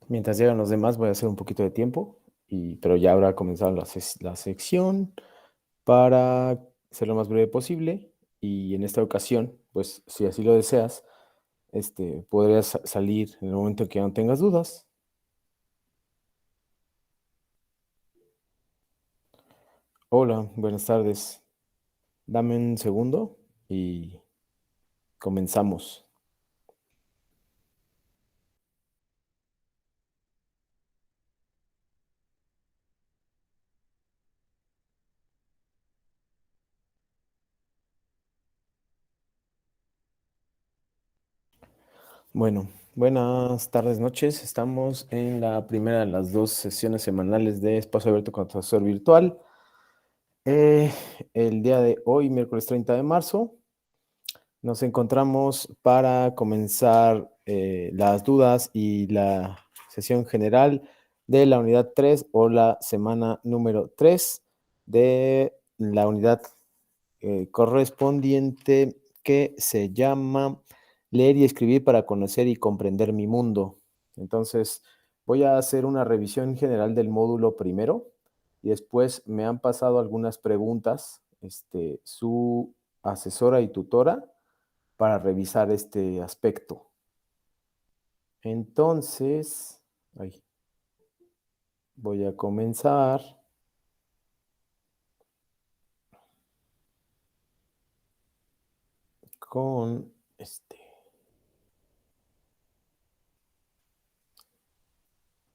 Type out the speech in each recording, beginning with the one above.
Mientras llegan los demás, voy a hacer un poquito de tiempo, pero ya habrá comenzado la sección para ser lo más breve posible. Y en esta ocasión, pues si así lo deseas, podrías salir en el momento en que ya no tengas dudas. Hola, buenas tardes. Dame un segundo y comenzamos. Bueno, buenas tardes, noches. Estamos en la primera de las dos sesiones semanales de Espacio Abierto con Profesor Virtual. Eh, el día de hoy, miércoles 30 de marzo, nos encontramos para comenzar las dudas y la sesión general de la unidad 3 o la semana número 3 de la unidad correspondiente que se llama Leer y escribir para conocer y comprender mi mundo. Entonces, voy a hacer una revisión general del módulo primero y después me han pasado algunas preguntas, su asesora y tutora, para revisar este aspecto. Entonces, voy a comenzar con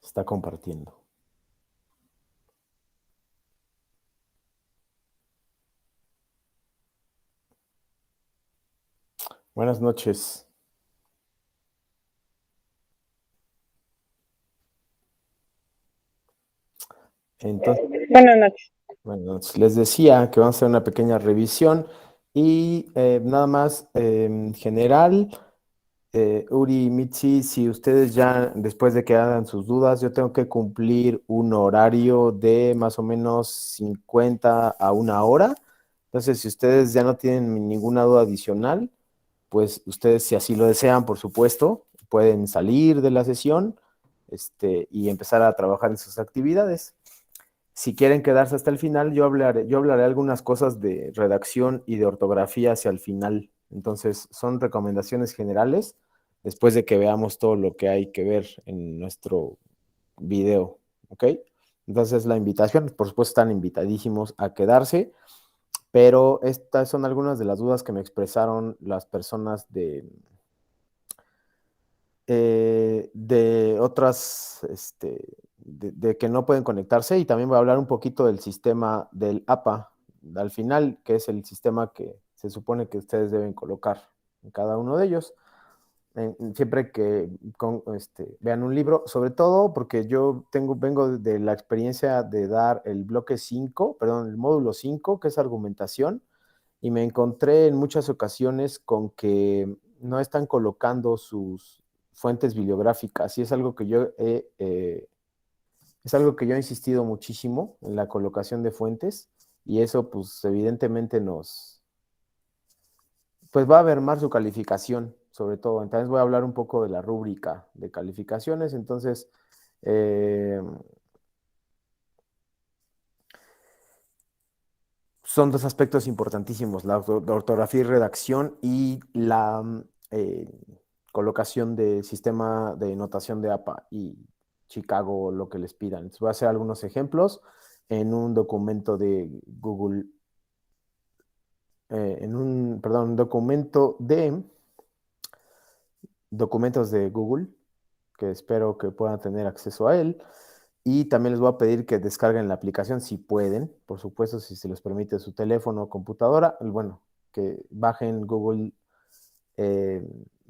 está compartiendo. Buenas noches. Entonces, Buenas noches. bueno, les decía que vamos a hacer una pequeña revisión y nada más en general, Uri y Mitzi, si ustedes ya después de que hagan sus dudas, yo tengo que cumplir un horario de más o menos 50 a una hora. Entonces, si ustedes ya no tienen ninguna duda adicional, pues ustedes, si así lo desean, por supuesto, pueden salir de la sesión y empezar a trabajar en sus actividades. Si quieren quedarse hasta el final, yo hablaré algunas cosas de redacción y de ortografía hacia el final. Entonces, son recomendaciones generales después de que veamos todo lo que hay que ver en nuestro video, ¿ok? Entonces, la invitación, por supuesto, están invitadísimos a quedarse, pero estas son algunas de las dudas que me expresaron las personas de otras, de que no pueden conectarse, y también voy a hablar un poquito del sistema del APA al final, que es el sistema que se supone que ustedes deben colocar en cada uno de ellos. Siempre que vean un libro, sobre todo porque yo vengo de la experiencia de dar el bloque 5, perdón, el módulo 5, que es argumentación, y me encontré en muchas ocasiones con que no están colocando sus fuentes bibliográficas, y es algo que es algo que yo he insistido muchísimo en la colocación de fuentes, y eso pues evidentemente pues va a mermar su calificación, sobre todo. Entonces voy a hablar un poco de la rúbrica de calificaciones. Entonces, son dos aspectos importantísimos: la ortografía y redacción, y la colocación del sistema de notación de APA y Chicago, lo que les pidan. Entonces voy a hacer algunos ejemplos en un documento de Google, perdón, documento de documentos de Google, que espero que puedan tener acceso a él. Y también les voy a pedir que descarguen la aplicación si pueden, por supuesto, si se les permite su teléfono o computadora. Bueno, que bajen Google,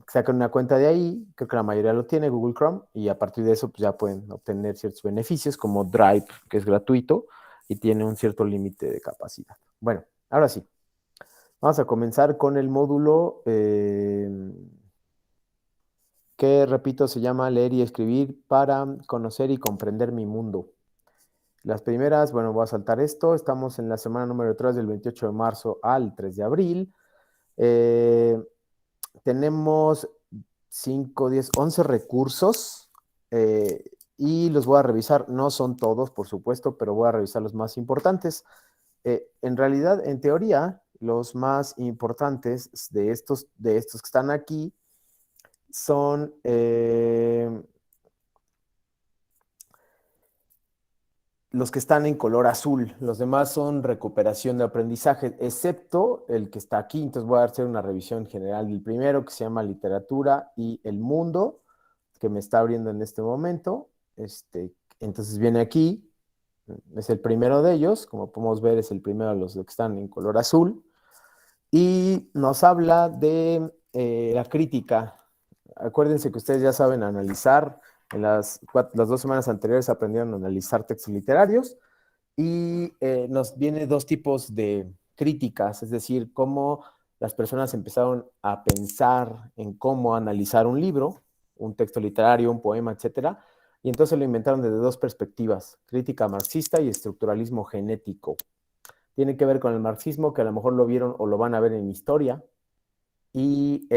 saquen una cuenta de ahí, creo que la mayoría lo tiene, Google Chrome, y a partir de eso pues ya pueden obtener ciertos beneficios como Drive, que es gratuito y tiene un cierto límite de capacidad. Bueno, ahora sí, vamos a comenzar con el módulo que, repito, se llama Leer y escribir para conocer y comprender mi mundo. Las primeras, bueno, voy a saltar esto. Estamos en la semana número 3 del 28 de marzo al 3 de abril. Tenemos 5, 10, 11 recursos y los voy a revisar. No son todos, por supuesto, pero voy a revisar los más importantes. En realidad, en teoría, los más importantes de estos que están aquí son los que están en color azul. Los demás son recuperación de aprendizaje, excepto el que está aquí. Entonces voy a hacer una revisión general del primero, que se llama Literatura y el Mundo, que me está abriendo en este momento. Entonces viene aquí, es el primero de ellos. Como podemos ver, es el primero de los que están en color azul. Y nos habla de la crítica. Acuérdense que ustedes ya saben analizar. En las 2 semanas anteriores aprendieron a analizar textos literarios y nos viene 2 tipos de críticas, es decir, cómo las personas empezaron a pensar en cómo analizar un libro, un texto literario, un poema, etcétera, y entonces lo inventaron desde 2 perspectivas, crítica marxista y estructuralismo genético. Tiene que ver con el marxismo, que a lo mejor lo vieron o lo van a ver en historia, y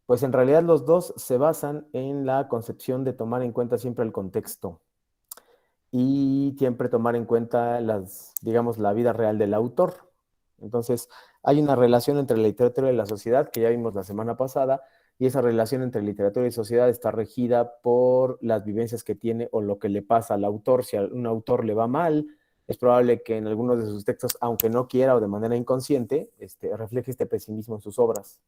pues en realidad los 2 se basan en la concepción de tomar en cuenta siempre el contexto y siempre tomar en cuenta digamos, la vida real del autor. Entonces, hay una relación entre la literatura y la sociedad que ya vimos la semana pasada, y esa relación entre literatura y sociedad está regida por las vivencias que tiene o lo que le pasa al autor. Si a un autor le va mal, es probable que en algunos de sus textos, aunque no quiera o de manera inconsciente, refleje este pesimismo en sus obras.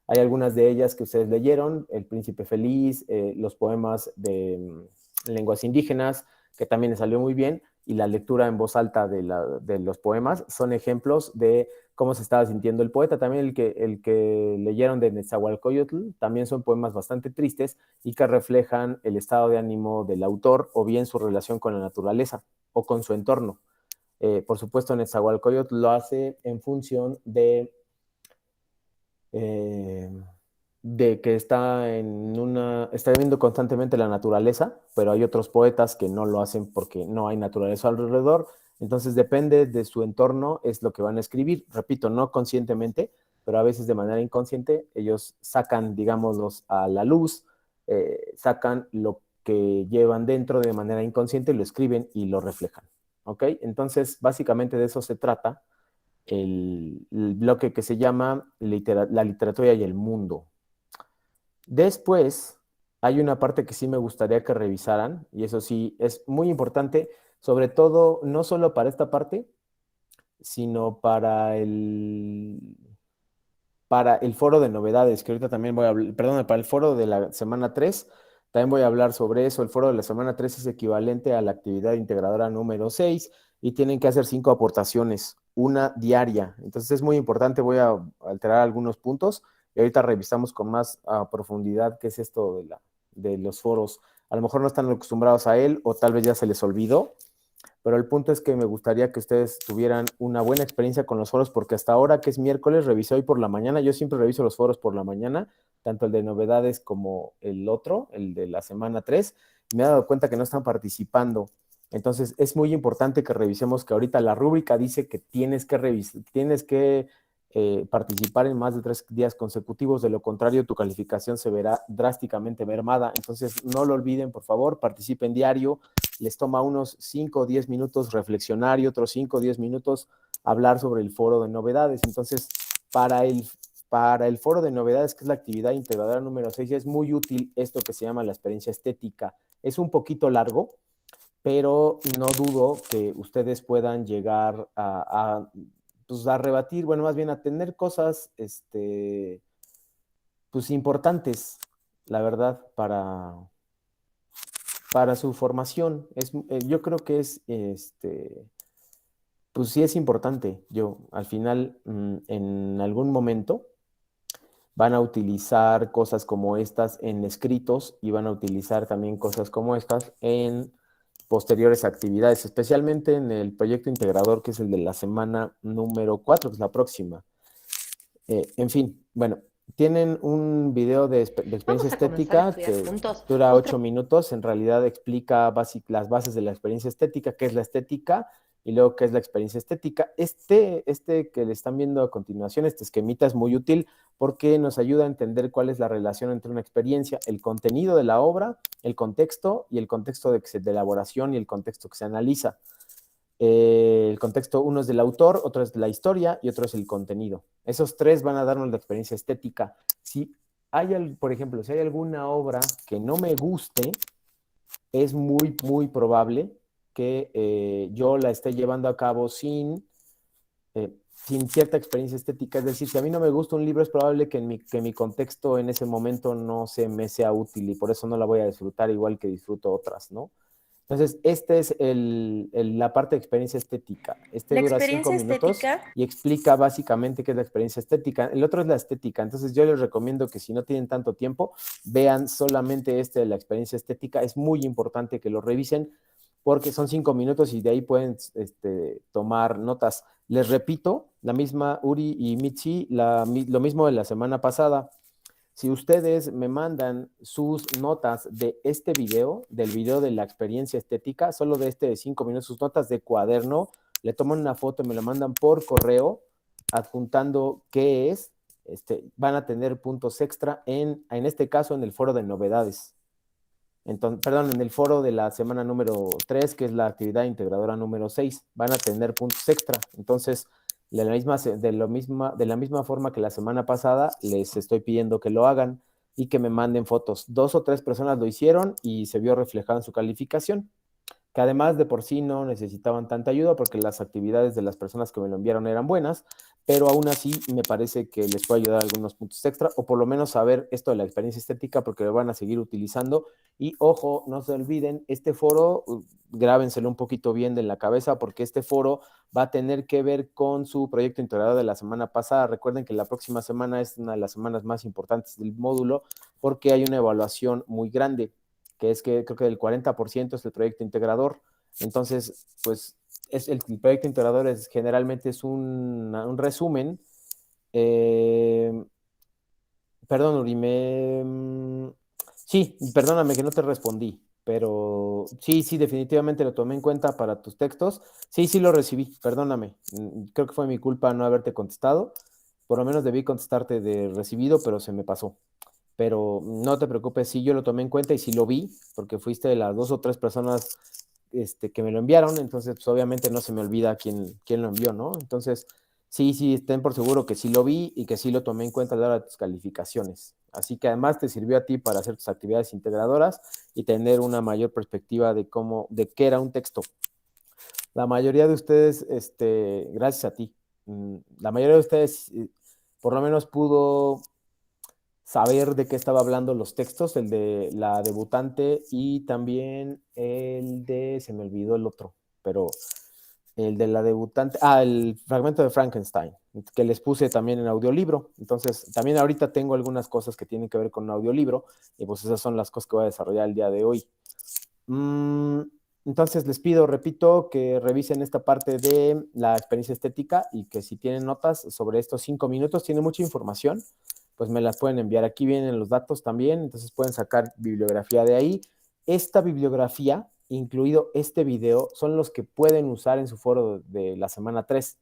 Hay algunas de ellas que ustedes leyeron, El Príncipe Feliz, los poemas de lenguas indígenas, que también le salió muy bien, y la lectura en voz alta de los poemas son ejemplos de cómo se estaba sintiendo el poeta. También el que leyeron de Nezahualcóyotl, también son poemas bastante tristes y que reflejan el estado de ánimo del autor o bien su relación con la naturaleza o con su entorno. Por supuesto, Nezahualcóyotl lo hace en función eh, de que está viendo constantemente la naturaleza, pero hay otros poetas que no lo hacen porque no hay naturaleza alrededor. Entonces depende de su entorno, es lo que van a escribir. Repito, no conscientemente, pero a veces de manera inconsciente ellos sacan, digámoslos, a la luz, sacan lo que llevan dentro de manera inconsciente, lo escriben y lo reflejan. ¿Ok? Entonces, básicamente de eso se trata el bloque que se llama la literatura y el mundo. Después, hay una parte que sí me gustaría que revisaran, y eso sí es muy importante, sobre todo, no solo para esta parte, sino para el foro de novedades, que ahorita también voy a hablar, perdón, para el foro de la semana 3, también voy a hablar sobre eso. El foro de la semana 3 es equivalente a la actividad integradora número 6 y tienen que hacer 5 aportaciones, una diaria. Entonces es muy importante, voy a alterar algunos puntos y ahorita revisamos con más profundidad qué es esto de los foros. A lo mejor no están acostumbrados a él o tal vez ya se les olvidó, pero el punto es que me gustaría que ustedes tuvieran una buena experiencia con los foros, porque hasta ahora que es miércoles, revisé hoy por la mañana. Yo siempre reviso los foros por la mañana, tanto el de novedades como el otro, el de la semana 3. Me he dado cuenta que no están participando. Entonces es muy importante que revisemos, que ahorita la rúbrica dice que tienes que participar en más de 3 días consecutivos, de lo contrario tu calificación se verá drásticamente mermada. Entonces no lo olviden, por favor, participen diario. Les toma unos 5 o 10 minutos reflexionar y otros 5 o 10 minutos hablar sobre el foro de novedades. Entonces, para el foro de novedades, que es la actividad integradora número 6, es muy útil esto que se llama la experiencia estética. Es un poquito largo, pero no dudo que ustedes puedan llegar pues a rebatir, bueno, más bien a tener cosas pues importantes, la verdad, para su formación. Yo creo que pues sí es importante. Al final, en algún momento, van a utilizar cosas como estas en escritos y van a utilizar también cosas como estas en posteriores actividades, especialmente en el proyecto integrador, que es el de la semana número 4, que es la próxima. En fin, bueno, tienen un video de experiencia Vamos a comenzar a estética estudiar que juntos dura otro. 8 minutos. En realidad explica las bases de la experiencia estética, qué es la estética y luego qué es la experiencia estética. Este que le están viendo a continuación, este esquemita es muy útil porque nos ayuda a entender cuál es la relación entre una experiencia, el contenido de la obra, el contexto y el contexto de elaboración y el contexto que se analiza. El contexto, uno es del autor, otro es de la historia y otro es el contenido. Esos tres van a darnos la experiencia estética. Si hay, por ejemplo, si hay alguna obra que no me guste, es muy probable que yo la esté llevando a cabo sin cierta experiencia estética. Es decir, si a mí no me gusta un libro, es probable que mi contexto en ese momento no se me sea útil y por eso no la voy a disfrutar igual que disfruto otras, ¿no? Entonces, este es la parte de experiencia estética. Este La dura 5 experiencia minutos estética, y explica básicamente qué es la experiencia estética. El otro es la estética. Entonces, yo les recomiendo que si no tienen tanto tiempo, vean solamente este de la experiencia estética. Es muy importante que lo revisen porque son 5 minutos y de ahí pueden tomar notas. Les repito, la misma Uri y Michi, lo mismo de la semana pasada. Si ustedes me mandan sus notas de este video, del video de la experiencia estética, solo de este de 5 minutos, sus notas de cuaderno, le toman una foto y me la mandan por correo, adjuntando qué es, van a tener puntos extra en este caso en el foro de novedades. Entonces, perdón, en el foro de la semana número 3, que es la actividad integradora número 6, van a tener puntos extra. Entonces, de la misma forma que la semana pasada, les estoy pidiendo que lo hagan y que me manden fotos. 2 o 3 personas lo hicieron y se vio reflejado en su calificación, que además de por sí no necesitaban tanta ayuda porque las actividades de las personas que me lo enviaron eran buenas, pero aún así me parece que les puede ayudar algunos puntos extra o por lo menos saber esto de la experiencia estética porque lo van a seguir utilizando. Y ojo, no se olviden, este foro, grábenselo un poquito bien de la cabeza porque este foro va a tener que ver con su proyecto integrado de la semana pasada. Recuerden que la próxima semana es una de las semanas más importantes del módulo porque hay una evaluación muy grande, que es que creo que el 40% es el proyecto integrador. Entonces, pues el proyecto integrador generalmente es un resumen. Eh, Perdón, Uri, sí, perdóname que no te respondí, pero sí, definitivamente lo tomé en cuenta para tus textos. Sí, lo recibí, perdóname. Creo que fue mi culpa no haberte contestado. Por lo menos debí contestarte de recibido, pero se me pasó. Pero no te preocupes, sí, yo lo tomé en cuenta y sí lo vi, porque fuiste de las 2 o 3 personas que me lo enviaron, entonces pues obviamente no se me olvida quién lo envió, ¿no? Entonces, sí, estén por seguro que sí lo vi y que sí lo tomé en cuenta a la hora de tus calificaciones. Así que además te sirvió a ti para hacer tus actividades integradoras y tener una mayor perspectiva de qué era un texto. La mayoría de ustedes, gracias a ti, la mayoría de ustedes por lo menos pudo saber de qué estaba hablando los textos, el de la debutante y también se me olvidó el otro, pero el de la debutante, el fragmento de Frankenstein, que les puse también en audiolibro. Entonces, también ahorita tengo algunas cosas que tienen que ver con un audiolibro, y pues esas son las cosas que voy a desarrollar el día de hoy. Entonces, les pido, repito, que revisen esta parte de la experiencia estética y que si tienen notas sobre estos 5 minutos, tiene mucha información, pues me las pueden enviar. Aquí vienen los datos también, entonces pueden sacar bibliografía de ahí. Esta bibliografía, incluido este video, son los que pueden usar en su foro de la semana 3.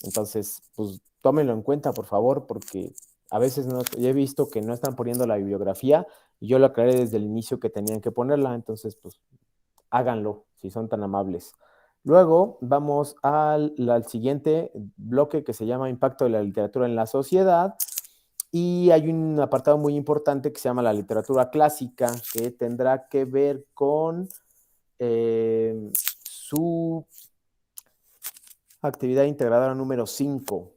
Entonces, pues tómenlo en cuenta, por favor, porque a veces ya he visto que no están poniendo la bibliografía y yo lo aclaré desde el inicio que tenían que ponerla, entonces, pues háganlo si son tan amables. Luego vamos al siguiente bloque que se llama Impacto de la literatura en la sociedad. Y hay un apartado muy importante que se llama la literatura clásica, que tendrá que ver con su actividad integradora número 5.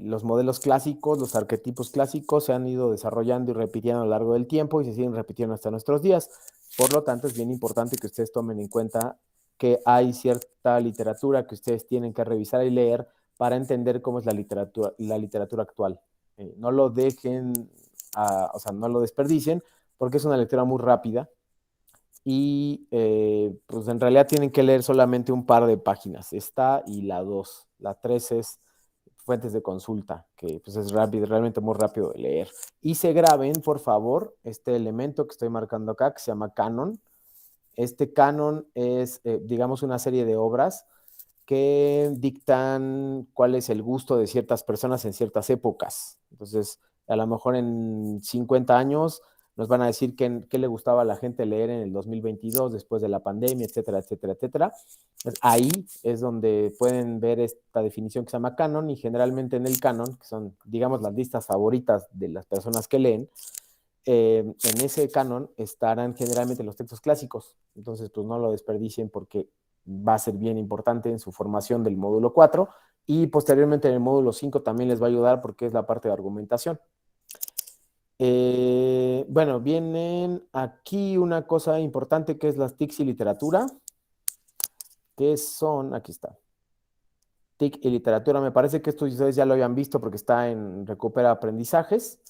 Los modelos clásicos, los arquetipos clásicos se han ido desarrollando y repitiendo a lo largo del tiempo y se siguen repitiendo hasta nuestros días. Por lo tanto, es bien importante que ustedes tomen en cuenta que hay cierta literatura que ustedes tienen que revisar y leer para entender cómo es la literatura actual. No lo dejen, o sea, no lo desperdicien, porque es una lectura muy rápida y pues en realidad tienen que leer solamente un par de páginas, esta y la 2. La 3 es fuentes de consulta, que pues es rápido, realmente muy rápido de leer. Y se graben, por favor, este elemento que estoy marcando acá, que se llama canon. Este canon es, digamos, una serie de obras que dictan cuál es el gusto de ciertas personas en ciertas épocas. Entonces, a lo mejor en 50 años nos van a decir qué le gustaba a la gente leer en el 2022, después de la pandemia, etcétera, etcétera, etcétera. Entonces, ahí es donde pueden ver esta definición que se llama canon, y generalmente en el canon, que son, digamos, las listas favoritas de las personas que leen, en ese canon estarán generalmente los textos clásicos. Entonces, pues no lo desperdicien porque va a ser bien importante en su formación del módulo 4, y posteriormente en el módulo 5 también les va a ayudar porque es la parte de argumentación. Bueno, vienen aquí una cosa importante que es las TICs y literatura, que son, aquí está, TIC y literatura. Me parece que esto ustedes ya lo habían visto porque está en Recupera Aprendizajes.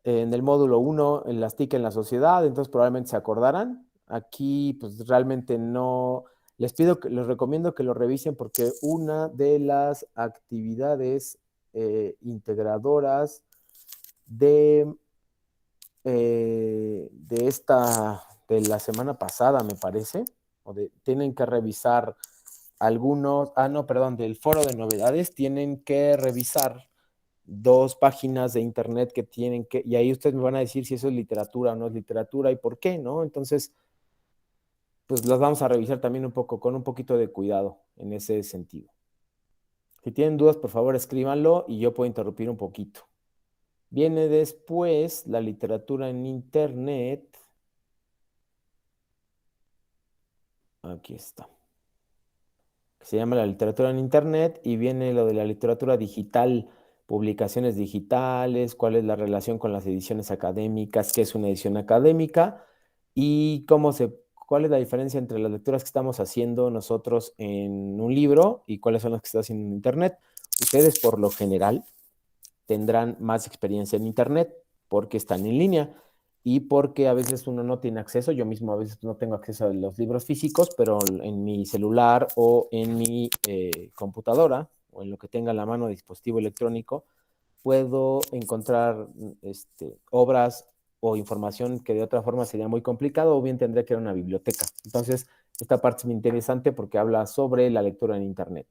En el módulo 1, en las TIC en la sociedad, entonces probablemente se acordarán. Aquí, pues realmente no. Les recomiendo que lo revisen porque una de las actividades integradoras de, de la semana pasada, me parece, tienen que revisar algunos, no, perdón, del foro de novedades, tienen que revisar 2 páginas de internet que tienen que, y ahí ustedes me van a decir si eso es literatura o no es literatura y por qué, ¿no? Entonces, pues las vamos a revisar también un poco, con un poquito de cuidado en ese sentido. Si tienen dudas, por favor, escríbanlo y yo puedo interrumpir un poquito. Viene después la literatura en internet. Aquí está. Se llama la literatura en internet, y viene lo de la literatura digital, publicaciones digitales, cuál es la relación con las ediciones académicas, qué es una edición académica y cuál es la diferencia entre las lecturas que estamos haciendo nosotros en un libro y cuáles son las que se están haciendo en internet. Ustedes por lo general tendrán más experiencia en internet porque están en línea y porque a veces uno no tiene acceso. Yo mismo a veces no tengo acceso a los libros físicos, pero en mi celular o en mi computadora o en lo que tenga a la mano, dispositivo electrónico, puedo encontrar obras o información que de otra forma sería muy complicado, o bien tendría que ir a una biblioteca. Entonces, esta parte es muy interesante porque habla sobre la lectura en internet.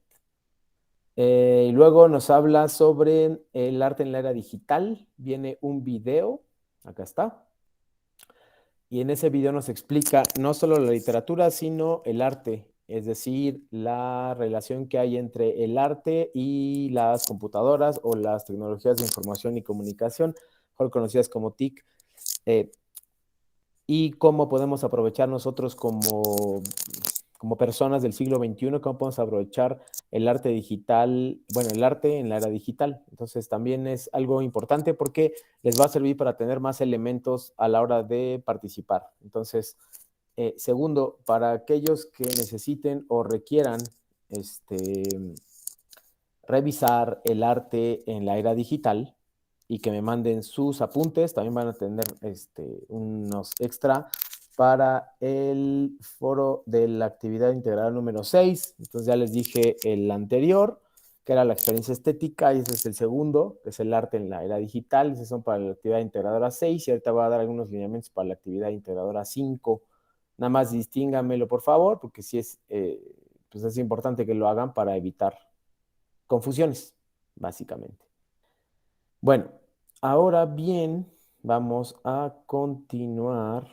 Y luego nos habla sobre el arte en la era digital. Viene un video, acá está. Y en ese video nos explica no solo la literatura, sino el arte, es decir, la relación que hay entre el arte y las computadoras o las tecnologías de información y comunicación, mejor conocidas como TIC, y cómo podemos aprovechar nosotros como personas del siglo XXI, cómo podemos aprovechar el arte digital, bueno, el arte en la era digital. Entonces también es algo importante porque les va a servir para tener más elementos a la hora de participar. Entonces, segundo, para aquellos que necesiten o requieran revisar el arte en la era digital y que me manden sus apuntes, también van a tener unos extra para el foro de la actividad integrada número 6. Entonces ya les dije el anterior, que era la experiencia estética, y ese es el segundo, que es el arte en la era digital. Esos son para la actividad integradora 6, y ahorita voy a dar algunos lineamientos para la actividad integradora 5. Nada más distíngamelo, por favor, porque sí pues es importante que lo hagan para evitar confusiones, básicamente. Bueno, ahora bien, vamos a continuar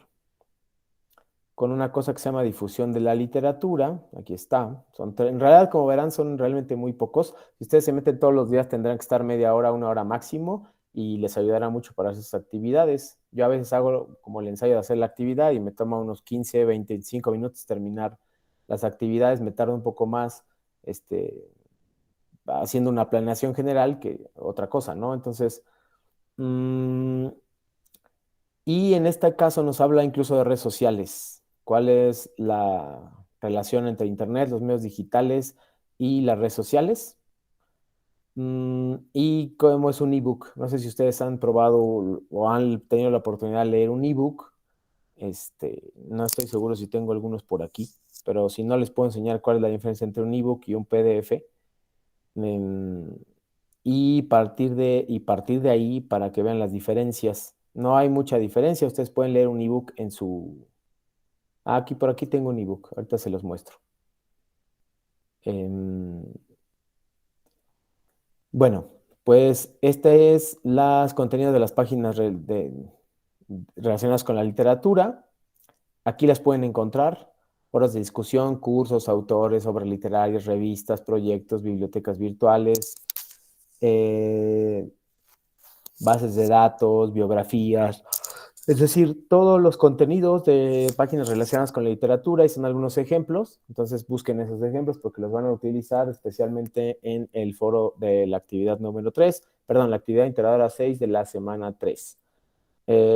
con una cosa que se llama difusión de la literatura. Aquí está. En realidad, como verán, son realmente muy pocos. Si ustedes se meten todos los días, tendrán que estar media hora, 1 hora máximo, y les ayudará mucho para sus actividades. Yo a veces hago como el ensayo de hacer la actividad y me toma unos 15, 25 minutos terminar las actividades. Me tarda un poco más haciendo una planeación general que otra cosa, ¿no? Entonces, y en este caso nos habla incluso de redes sociales. ¿Cuál es la relación entre Internet, los medios digitales y las redes sociales? Y cómo es un ebook. No sé si ustedes han probado o han tenido la oportunidad de leer un ebook. No estoy seguro si tengo algunos por aquí, pero si no, les puedo enseñar cuál es la diferencia entre un ebook y un PDF. Y partir de ahí para que vean las diferencias. No hay mucha diferencia. Ustedes pueden leer un ebook en su... aquí por aquí tengo un ebook. Ahorita se los muestro. Em, bueno, pues este es los contenidos de las páginas relacionadas con la literatura. Aquí las pueden encontrar. Foros de discusión, cursos, autores, obras literarias, revistas, proyectos, bibliotecas virtuales, eh, bases de datos, biografías, es decir, todos los contenidos de páginas relacionadas con la literatura y son algunos ejemplos. Entonces busquen esos ejemplos porque los van a utilizar especialmente en el foro de la actividad número 3, perdón, la actividad integradora 6 de la semana 3.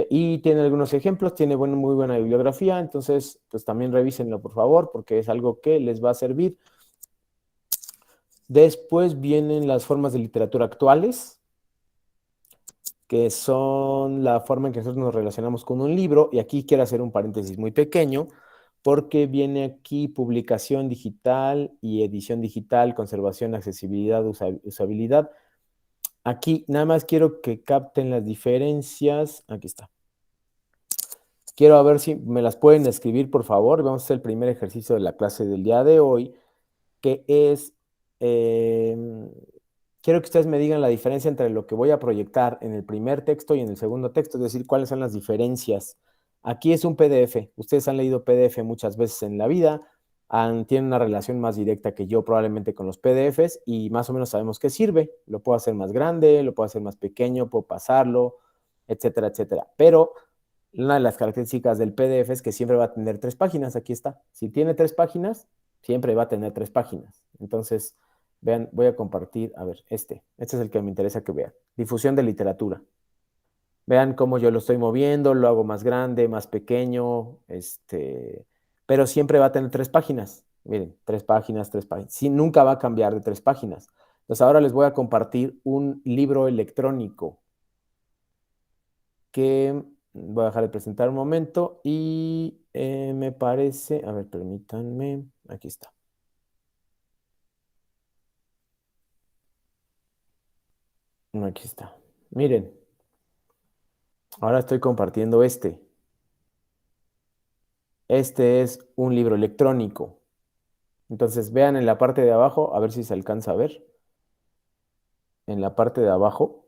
Y tiene algunos ejemplos, tiene muy buena bibliografía, entonces pues también revísenlo por favor porque es algo que les va a servir. Después vienen las formas de literatura actuales, que son la forma en que nosotros nos relacionamos con un libro, y aquí quiero hacer un paréntesis muy pequeño, porque viene aquí publicación digital y edición digital, conservación, accesibilidad, usabilidad. Aquí nada más quiero que capten las diferencias. Aquí está. Quiero ver si me las pueden escribir, por favor. Vamos a hacer el primer ejercicio de la clase del día de hoy, que es, quiero que ustedes me digan la diferencia entre lo que voy a proyectar en el primer texto y en el segundo texto, es decir, cuáles son las diferencias. Aquí es un PDF. Ustedes han leído PDF muchas veces en la vida, tienen una relación más directa que yo probablemente con los PDFs y más o menos sabemos qué sirve. Lo puedo hacer más grande, lo puedo hacer más pequeño, puedo pasarlo, etcétera, etcétera. Pero una de las características del PDF es que siempre va a tener 3 páginas. Aquí está. Si tiene 3 páginas, siempre va a tener 3 páginas. Entonces, vean, voy a compartir, a ver, este es el que me interesa que vean. Difusión de literatura. Vean cómo yo lo estoy moviendo, lo hago más grande, más pequeño, pero siempre va a tener 3 páginas. Miren, 3 páginas, 3 páginas. Sí, nunca va a cambiar de 3 páginas. Entonces ahora les voy a compartir un libro electrónico que voy a dejar de presentar un momento y me parece, a ver, permítanme, aquí está. Aquí está. Miren, ahora estoy compartiendo este. Este es un libro electrónico. Entonces vean en la parte de abajo, a ver si se alcanza a ver. En la parte de abajo,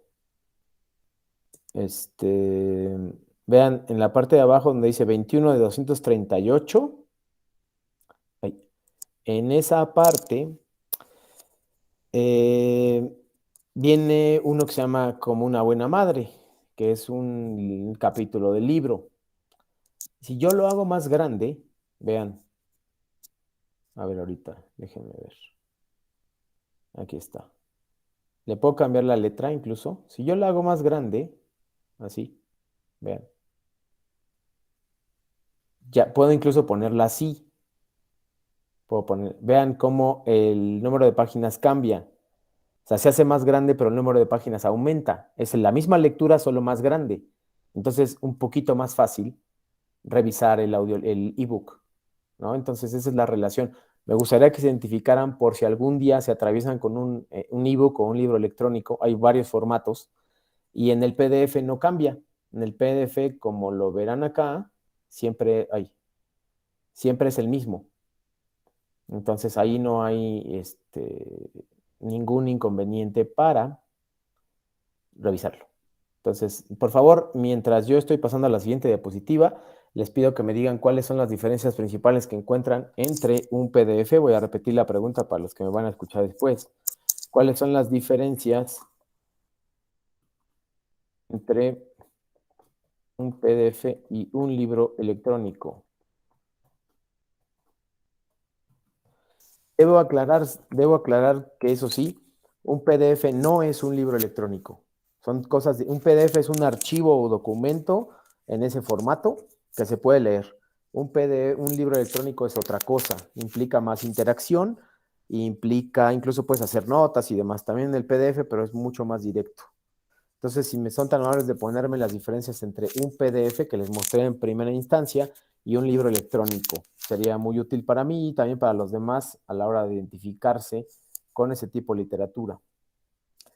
vean en la parte de abajo donde dice 21 de 238. Ay, en esa parte eh, viene uno que se llama Como una buena madre, que es un capítulo del libro. Si yo lo hago más grande, vean, a ver ahorita, déjenme ver. Aquí está. Le puedo cambiar la letra incluso. Si yo la hago más grande, así, vean. Ya puedo incluso ponerla así. Puedo poner, vean cómo el número de páginas cambia. O sea, se hace más grande, pero el número de páginas aumenta. Es la misma lectura, solo más grande. Entonces, un poquito más fácil revisar el audio, el ebook, ¿no? Entonces, esa es la relación. Me gustaría que se identificaran por si algún día se atraviesan con un ebook o un libro electrónico. Hay varios formatos y en el PDF no cambia. En el PDF, como lo verán acá, siempre es el mismo. Entonces ahí no hay ningún inconveniente para revisarlo. Entonces, por favor, mientras yo estoy pasando a la siguiente diapositiva, les pido que me digan cuáles son las diferencias principales que encuentran entre un PDF. Voy a repetir la pregunta para los que me van a escuchar después. ¿Cuáles son las diferencias entre un PDF y un libro electrónico? Debo aclarar que eso sí, un PDF no es un libro electrónico. Son cosas un PDF es un archivo o documento en ese formato que se puede leer. Un libro electrónico es otra cosa, implica más interacción, implica, incluso puedes hacer notas y demás también en el PDF, pero es mucho más directo. Entonces, si me son tan amables de ponerme las diferencias entre un PDF que les mostré en primera instancia y un libro electrónico, sería muy útil para mí y también para los demás a la hora de identificarse con ese tipo de literatura.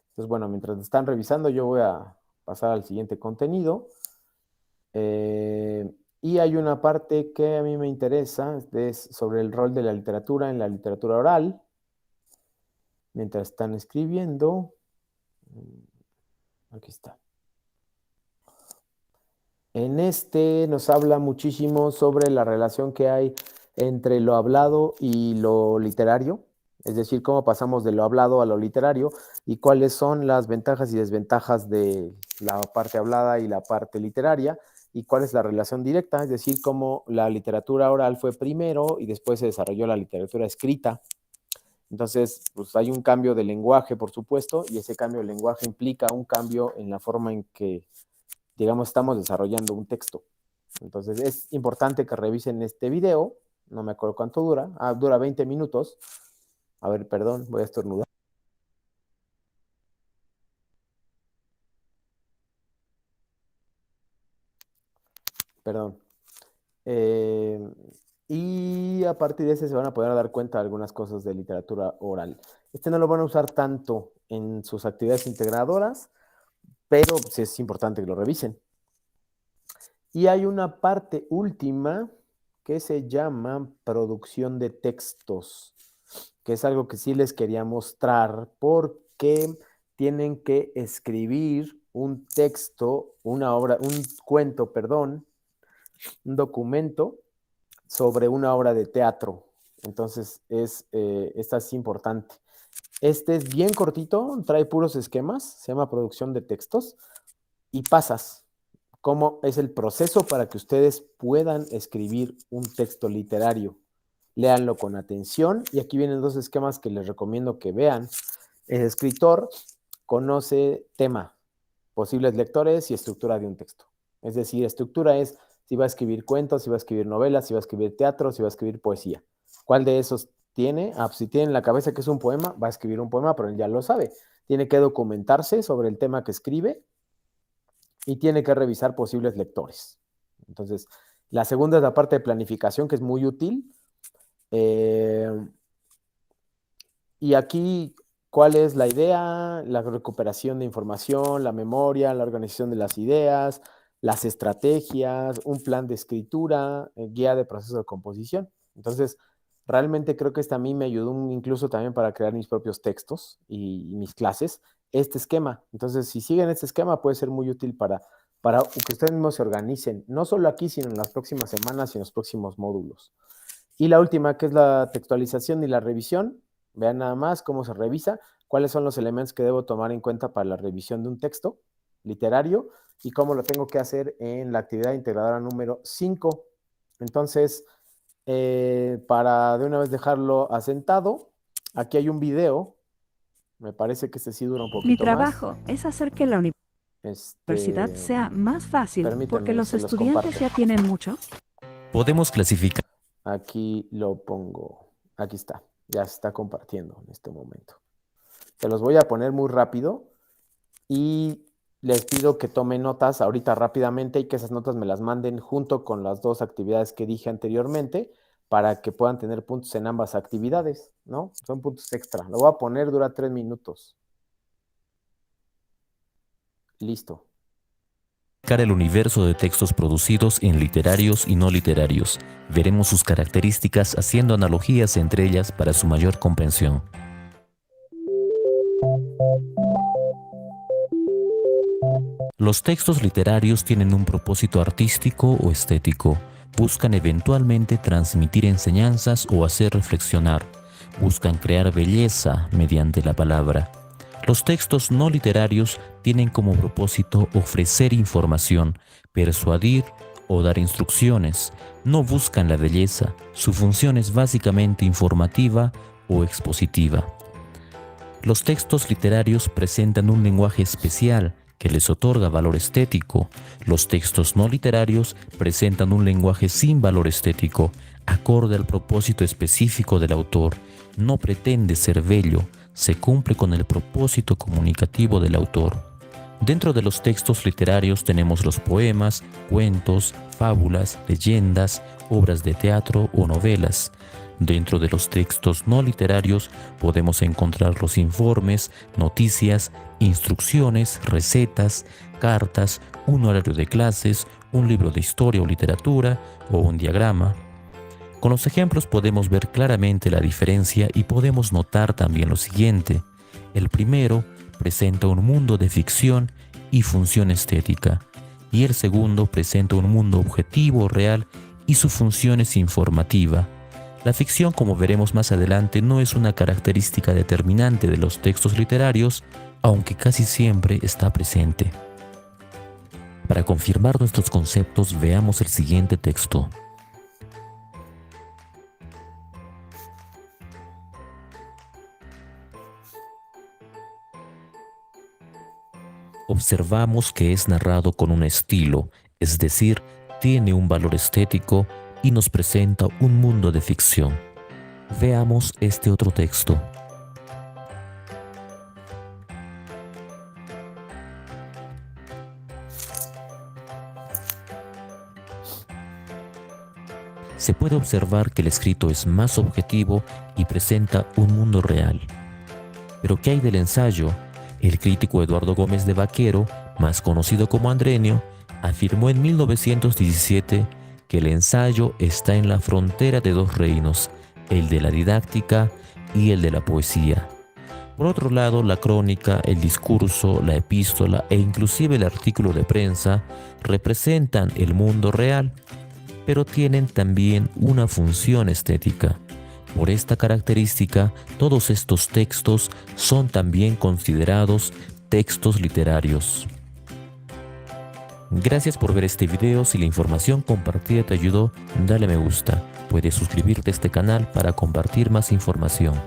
Entonces, bueno, mientras están revisando, yo voy a pasar al siguiente contenido. Y hay una parte que a mí me interesa, es sobre el rol de la literatura en la literatura oral. mientras están escribiendo. Aquí está. En este nos habla muchísimo sobre la relación que hay entre lo hablado y lo literario, es decir, cómo pasamos de lo hablado a lo literario y cuáles son las ventajas y desventajas de la parte hablada y la parte literaria y cuál es la relación directa, es decir, cómo la literatura oral fue primero y después se desarrolló la literatura escrita. Entonces, pues hay un cambio de lenguaje, por supuesto, y ese cambio de lenguaje implica un cambio en la forma en que, digamos, estamos desarrollando un texto. Entonces, es importante que revisen este video. No me acuerdo cuánto dura. Dura 20 minutos. A ver, perdón, voy a estornudar. Perdón. Y a partir de ese se van a poder dar cuenta de algunas cosas de literatura oral. Este no lo van a usar tanto en sus actividades integradoras, pero sí es importante que lo revisen. Y hay una parte última que se llama producción de textos, que es algo que sí les quería mostrar porque tienen que escribir un texto, una obra, un cuento, perdón, un documento sobre una obra de teatro. Entonces, esta es importante. Este es bien cortito, trae puros esquemas, se llama producción de textos y pasas. ¿Cómo es el proceso para que ustedes puedan escribir un texto literario? Léanlo con atención y aquí vienen dos esquemas que les recomiendo que vean. El escritor conoce tema, posibles lectores y estructura de un texto. Es decir, estructura es si va a escribir cuentos, si va a escribir novelas, si va a escribir teatro, si va a escribir poesía. ¿Cuál de esos tiene? Pues si tiene en la cabeza que es un poema, va a escribir un poema, pero él ya lo sabe. Tiene que documentarse sobre el tema que escribe y tiene que revisar posibles lectores. Entonces, la segunda es la parte de planificación, que es muy útil. Y aquí, ¿cuál es la idea? La recuperación de información, la memoria, la organización de las ideas, las estrategias, un plan de escritura, guía de proceso de composición. Entonces, realmente creo que a mí me ayudó incluso también para crear mis propios textos y mis clases, este esquema. Entonces, si siguen este esquema, puede ser muy útil para que ustedes mismos se organicen, no solo aquí, sino en las próximas semanas y en los próximos módulos. Y la última, que es la textualización y la revisión. Vean nada más cómo se revisa, cuáles son los elementos que debo tomar en cuenta para la revisión de un texto literario y cómo lo tengo que hacer en la actividad integradora número 5. Entonces, para de una vez dejarlo asentado, aquí hay un video. Me parece que este sí dura un poquito Mi más. trabajo es hacer que la universidad sea más fácil porque los estudiantes ya tienen mucho. Podemos clasificar. Aquí lo pongo. Aquí está. Ya se está compartiendo en este momento. Se los voy a poner muy rápido y les pido que tomen notas ahorita rápidamente y que esas notas me las manden junto con las dos actividades que dije anteriormente para que puedan tener puntos en ambas actividades, ¿no? Son puntos extra. Lo voy a poner, dura 3 minutos. Listo. El universo de textos producidos en literarios y no literarios. Veremos sus características haciendo analogías entre ellas para su mayor comprensión. Los textos literarios tienen un propósito artístico o estético. Buscan eventualmente transmitir enseñanzas o hacer reflexionar. Buscan crear belleza mediante la palabra. Los textos no literarios tienen como propósito ofrecer información, persuadir o dar instrucciones. No buscan la belleza, su función es básicamente informativa o expositiva. Los textos literarios presentan un lenguaje especial que les otorga valor estético. Los textos no literarios presentan un lenguaje sin valor estético, acorde al propósito específico del autor. No pretende ser bello, se cumple con el propósito comunicativo del autor. Dentro de los textos literarios tenemos los poemas, cuentos, fábulas, leyendas, obras de teatro o novelas. Dentro de los textos no literarios podemos encontrar los informes, noticias, instrucciones, recetas, cartas, un horario de clases, un libro de historia o literatura o un diagrama. Con los ejemplos podemos ver claramente la diferencia y podemos notar también lo siguiente. El primero presenta un mundo de ficción y función estética, y el segundo presenta un mundo objetivo, real, y su función es informativa. La ficción, como veremos más adelante, no es una característica determinante de los textos literarios, aunque casi siempre está presente. Para confirmar nuestros conceptos, veamos el siguiente texto. Observamos que es narrado con un estilo, es decir, tiene un valor estético y nos presenta un mundo de ficción. Veamos este otro texto. Se puede observar que el escrito es más objetivo y presenta un mundo real. Pero ¿qué hay del ensayo? El crítico Eduardo Gómez de Vaquero, más conocido como Andrenio, afirmó en 1917 que el ensayo está en la frontera de dos reinos, el de la didáctica y el de la poesía. Por otro lado, la crónica, el discurso, la epístola e inclusive el artículo de prensa representan el mundo real, pero tienen también una función estética. Por esta característica, todos estos textos son también considerados textos literarios. Gracias por ver este video. Si la información compartida te ayudó, dale me gusta. Puedes suscribirte a este canal para compartir más información.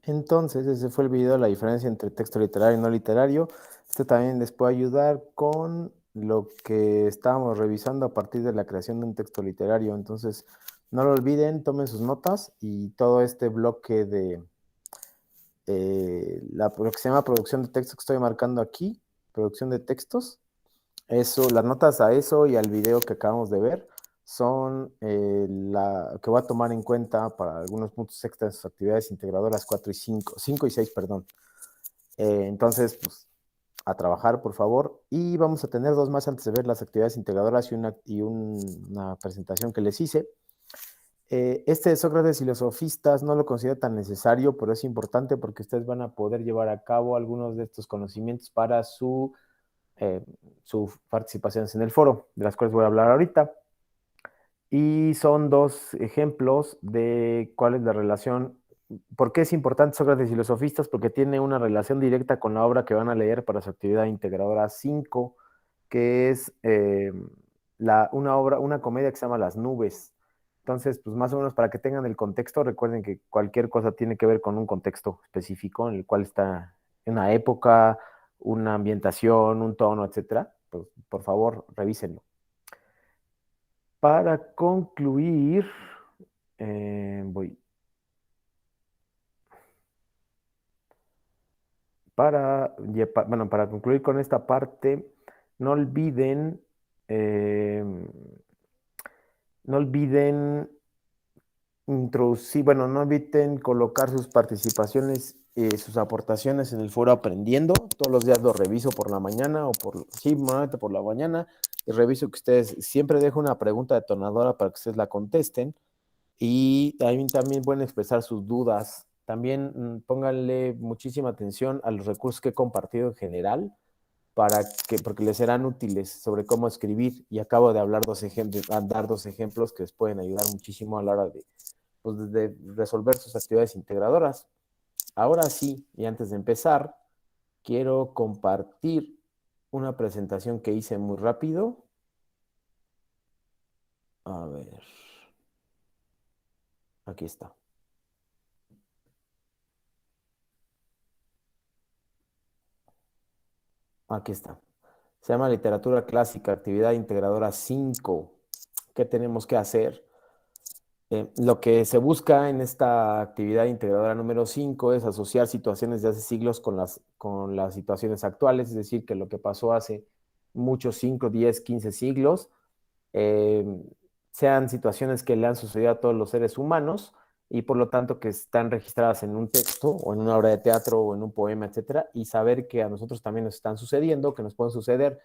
Entonces, ese fue el video de la diferencia entre texto literario y no literario. Este también les puede ayudar con lo que estábamos revisando a partir de la creación de un texto literario. Entonces, no lo olviden, tomen sus notas y todo este bloque de lo que se llama producción de texto que estoy marcando aquí, producción de textos, eso, las notas a eso y al video que acabamos de ver son la que voy a tomar en cuenta para algunos puntos extras de sus actividades integradoras 4 y 5 y 6, perdón. Entonces, pues, a trabajar, por favor. Y vamos a tener dos más antes de ver las actividades integradoras y una presentación que les hice. Este de Sócrates y los sofistas no lo considero tan necesario, pero es importante porque ustedes van a poder llevar a cabo algunos de estos conocimientos para sus participaciones en el foro, de las cuales voy a hablar ahorita. Y son dos ejemplos de cuál es la relación. ¿Por qué es importante Sócrates y los sofistas? Porque tiene una relación directa con la obra que van a leer para su actividad integradora 5, que es una comedia que se llama Las Nubes. Entonces, pues más o menos para que tengan el contexto, recuerden que cualquier cosa tiene que ver con un contexto específico en el cual está una época, una ambientación, un tono, etcétera. Pues, por favor, revísenlo. Para concluir, para concluir con esta parte, no olviden introducir, no olviden colocar sus participaciones, sus aportaciones en el foro Aprendiendo. Todos los días lo reviso por la mañana normalmente por la mañana, y reviso que ustedes siempre dejo una pregunta detonadora para que ustedes la contesten, y también pueden expresar sus dudas. También pónganle muchísima atención a los recursos que he compartido en general, porque les serán útiles sobre cómo escribir, y acabo de dar dos ejemplos que les pueden ayudar muchísimo a la hora de resolver sus actividades integradoras. Ahora sí, y antes de empezar, quiero compartir una presentación que hice muy rápido. A ver. Aquí está. Aquí está. Se llama Literatura Clásica, Actividad Integradora 5. ¿Qué tenemos que hacer? Lo que se busca en esta actividad integradora número 5 es asociar situaciones de hace siglos con las situaciones actuales, es decir, que lo que pasó hace muchos 5, 10, 15 siglos, sean situaciones que le han sucedido a todos los seres humanos, y por lo tanto que están registradas en un texto o en una obra de teatro o en un poema, etcétera, y saber que a nosotros también nos están sucediendo, que nos pueden suceder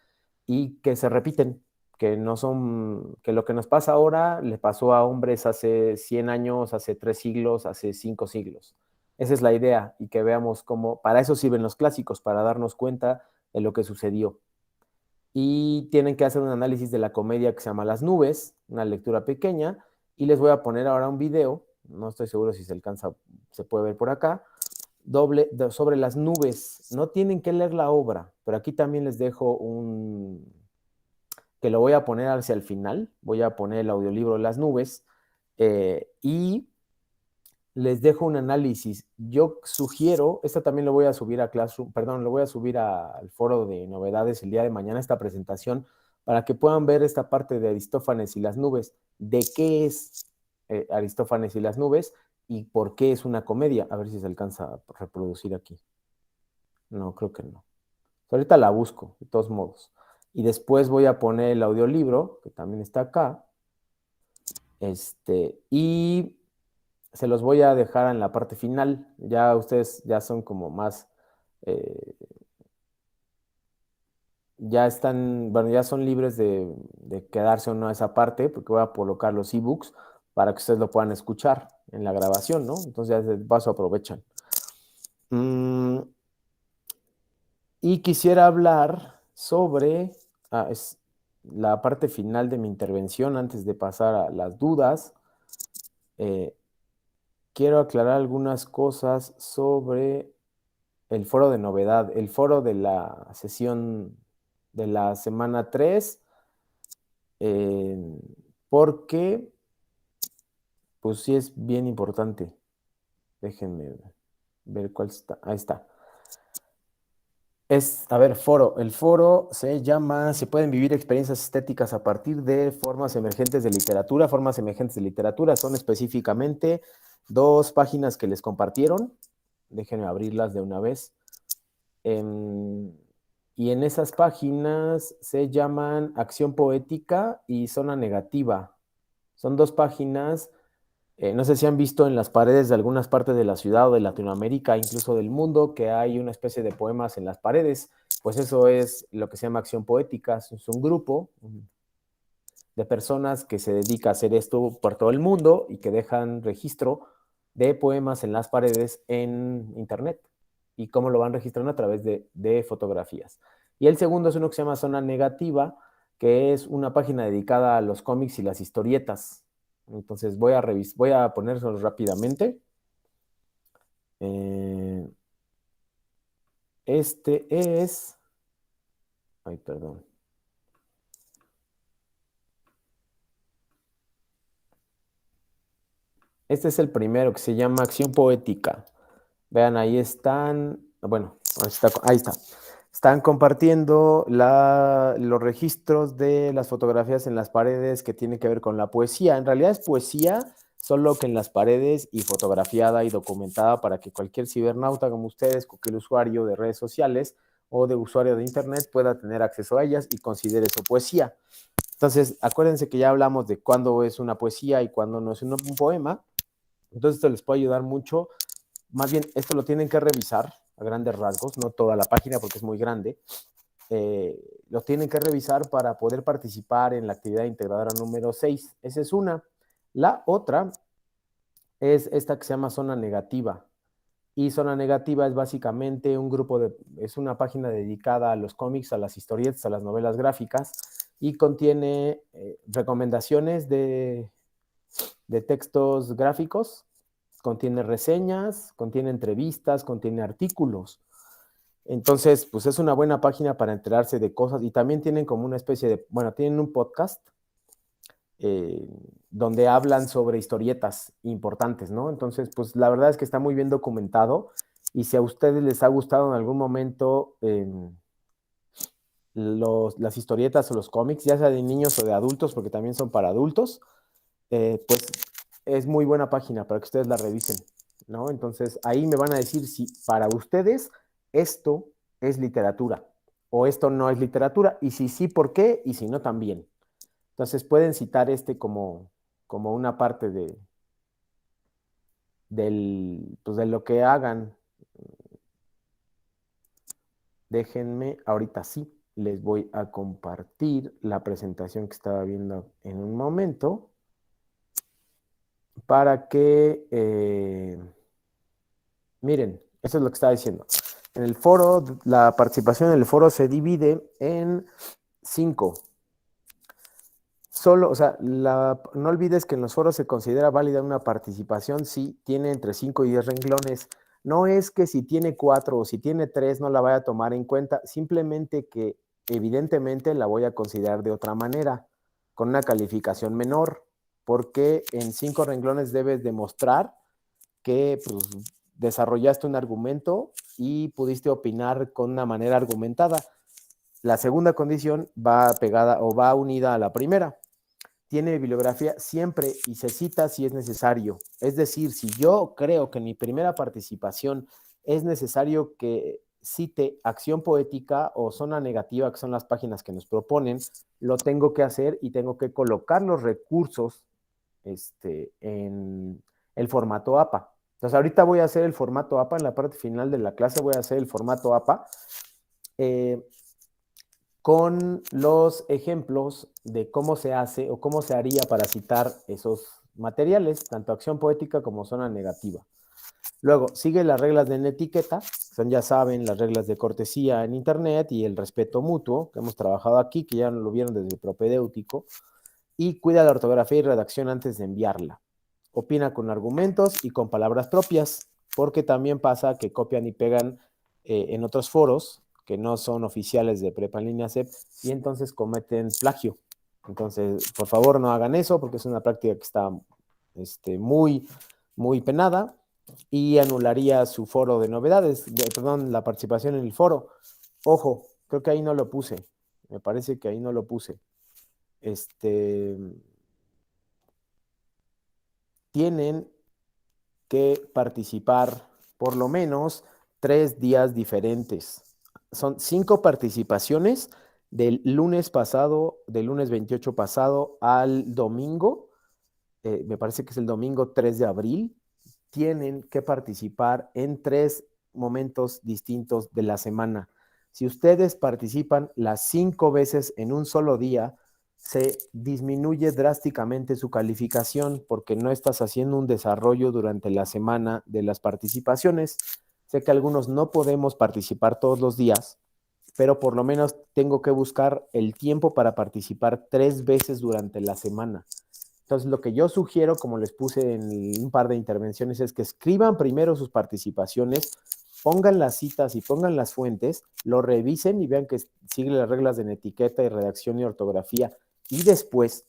y que se repiten, que no son, que lo que nos pasa ahora le pasó a hombres hace 100 años, hace 3 siglos, hace 5 siglos. Esa es la idea, y que veamos cómo, para eso sirven los clásicos, para darnos cuenta de lo que sucedió. Y tienen que hacer un análisis de la comedia que se llama Las Nubes, una lectura pequeña, y les voy a poner ahora un video, no estoy seguro si se alcanza, se puede ver por acá, sobre las nubes. No tienen que leer la obra, pero aquí también les dejo que lo voy a poner hacia el final, voy a poner el audiolibro Las Nubes, y les dejo un análisis. Yo sugiero, esto también lo voy a subir a Classroom, perdón, lo voy a subir al foro de novedades el día de mañana, esta presentación, para que puedan ver esta parte de Aristófanes y las nubes, de qué es Aristófanes y las nubes y por qué es una comedia. A ver si se alcanza a reproducir aquí. No, creo que no. Ahorita la busco, de todos modos. Y después voy a poner el audiolibro, que también está acá. Y se los voy a dejar en la parte final. Ya ustedes ya son como más, ya están, bueno, ya son libres de quedarse o no a esa parte, porque voy a colocar los ebooks para que ustedes lo puedan escuchar en la grabación, ¿no? Entonces ya de paso aprovechan. Y quisiera hablar sobre, es la parte final de mi intervención antes de pasar a las dudas. Quiero aclarar algunas cosas sobre el foro de novedad, el foro de la sesión de la semana 3, porque pues sí es bien importante. Déjenme ver cuál está. Ahí está. A ver, foro. El foro se llama Se pueden vivir experiencias estéticas a partir de formas emergentes de literatura. Formas emergentes de literatura son específicamente 2 páginas que les compartieron. Déjenme abrirlas de una vez. Y en esas páginas se llaman Acción Poética y Zona Negativa. Son 2 páginas. No sé si han visto en las paredes de algunas partes de la ciudad o de Latinoamérica, incluso del mundo, que hay una especie de poemas en las paredes. Pues eso es lo que se llama Acción Poética. Es un grupo de personas que se dedica a hacer esto por todo el mundo y que dejan registro de poemas en las paredes en internet. Y cómo lo van registrando a través de fotografías. Y el segundo es uno que se llama Zona Negativa, que es una página dedicada a los cómics y las historietas. Entonces voy a ponérselos rápidamente. Este es... Ay, perdón. Este es el primero, que se llama Acción Poética. Vean, ahí están... Bueno, ahí está. Están compartiendo los registros de las fotografías en las paredes que tienen que ver con la poesía. En realidad es poesía, solo que en las paredes y fotografiada y documentada para que cualquier cibernauta como ustedes, cualquier usuario de redes sociales o de usuario de internet pueda tener acceso a ellas y considere eso poesía. Entonces, acuérdense que ya hablamos de cuándo es una poesía y cuándo no es un poema. Entonces, esto les puede ayudar mucho. Más bien, esto lo tienen que revisar a grandes rasgos, no toda la página porque es muy grande. Lo tienen que revisar para poder participar en la actividad integradora número 6. Esa es una. La otra es esta que se llama Zona Negativa. Y Zona Negativa es básicamente es una página dedicada a los cómics, a las historietas, a las novelas gráficas, y contiene recomendaciones de textos gráficos, contiene reseñas, contiene entrevistas, contiene artículos. Entonces, pues es una buena página para enterarse de cosas, y también tienen como una especie de, bueno, tienen un podcast donde hablan sobre historietas importantes, ¿no? Entonces, pues la verdad es que está muy bien documentado, y si a ustedes les ha gustado en algún momento las historietas o los cómics, ya sea de niños o de adultos, porque también son para adultos, pues es muy buena página para que ustedes la revisen, ¿no? Entonces, ahí me van a decir si para ustedes esto es literatura o esto no es literatura, y si sí, ¿por qué? Y si no, también. Entonces, pueden citar como una parte pues de lo que hagan. Déjenme, ahorita sí, les voy a compartir la presentación que estaba viendo en un momento para que, miren, eso es lo que estaba diciendo. En el foro, la participación en el foro se divide en 5. Solo, o sea, no olvides que en los foros se considera válida una participación si tiene entre 5 y 10 renglones. No es que si tiene 4 o si tiene 3 no la vaya a tomar en cuenta, simplemente que evidentemente la voy a considerar de otra manera, con una calificación menor, porque en 5 renglones debes demostrar que pues, desarrollaste un argumento y pudiste opinar con una manera argumentada. La segunda condición va pegada o va unida a la primera. Tiene bibliografía siempre y se cita si es necesario. Es decir, si yo creo que en mi primera participación es necesario que cite Acción Poética o Zona Negativa, que son las páginas que nos proponen, lo tengo que hacer y tengo que colocar los recursos en el formato APA. Entonces, ahorita voy a hacer el formato APA, en la parte final de la clase voy a hacer el formato APA, con los ejemplos de cómo se hace o cómo se haría para citar esos materiales, tanto Acción Poética como Zona Negativa. Luego, sigue las reglas de etiqueta, son, ya saben, las reglas de cortesía en Internet y el respeto mutuo, que hemos trabajado aquí, que ya lo vieron desde el propedéutico, y cuida la ortografía y redacción antes de enviarla. Opina con argumentos y con palabras propias, porque también pasa que copian y pegan en otros foros que no son oficiales de Prepa en Línea CEP y entonces cometen plagio. Entonces, por favor, no hagan eso porque es una práctica que está muy, muy penada y anularía su foro de novedades, perdón, la participación en el foro. Ojo, creo que ahí no lo puse. Me parece que ahí no lo puse. Tienen que participar por lo menos 3 días diferentes. Son 5 participaciones del lunes 28 pasado al domingo, me parece que es el domingo 3 de abril, tienen que participar en 3 momentos distintos de la semana. Si ustedes participan las 5 veces en un solo día, se disminuye drásticamente su calificación porque no estás haciendo un desarrollo durante la semana de las participaciones. Sé que algunos no podemos participar todos los días, pero por lo menos tengo que buscar el tiempo para participar 3 veces durante la semana. Entonces, lo que yo sugiero, como les puse en un par de intervenciones, es que escriban primero sus participaciones, pongan las citas y pongan las fuentes, lo revisen y vean que siguen las reglas de etiqueta y redacción y ortografía, y después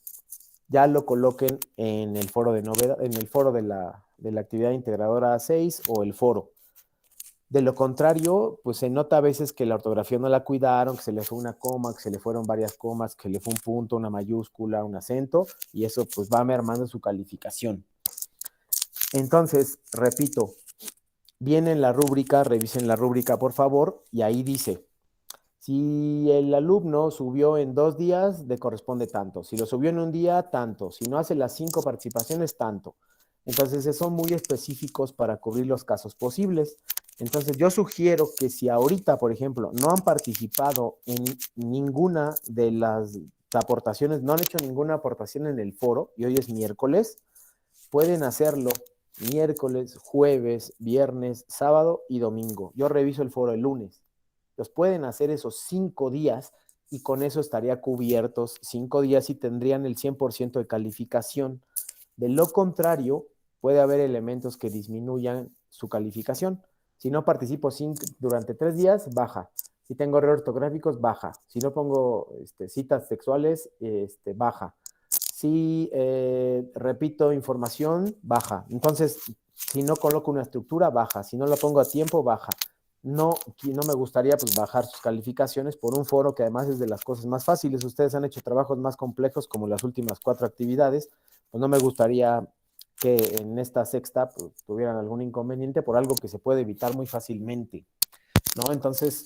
ya lo coloquen en el foro de novedad, en el foro de la actividad integradora 6 o el foro. De lo contrario, pues se nota a veces que la ortografía no la cuidaron, que se le fue una coma, que se le fueron varias comas, que le fue un punto, una mayúscula, un acento, y eso pues va mermando su calificación. Entonces, repito, viene en la rúbrica, revisen la rúbrica por favor, y ahí dice, si el alumno subió en 2 días, le corresponde tanto. Si lo subió en un día, tanto. Si no hace las 5 participaciones, tanto. Entonces, son muy específicos para cubrir los casos posibles. Entonces, yo sugiero que si ahorita, por ejemplo, no han participado en ninguna de las aportaciones, no han hecho ninguna aportación en el foro, y hoy es miércoles, pueden hacerlo miércoles, jueves, viernes, sábado y domingo. Yo reviso el foro el lunes. Los pueden hacer esos 5 días y con eso estaría cubiertos 5 días y tendrían el 100% de calificación. De lo contrario, puede haber elementos que disminuyan su calificación. Si no participo durante 3 días, baja. Si tengo errores ortográficos, baja. Si no pongo citas textuales, baja. Si repito información, baja. Entonces, si no coloco una estructura, baja. Si no lo pongo a tiempo, baja. No me gustaría pues bajar sus calificaciones por un foro que además es de las cosas más fáciles. Ustedes han hecho trabajos más complejos como las últimas 4 actividades. Pues no me gustaría que en esta sexta pues, tuvieran algún inconveniente por algo que se puede evitar muy fácilmente, ¿no? Entonces,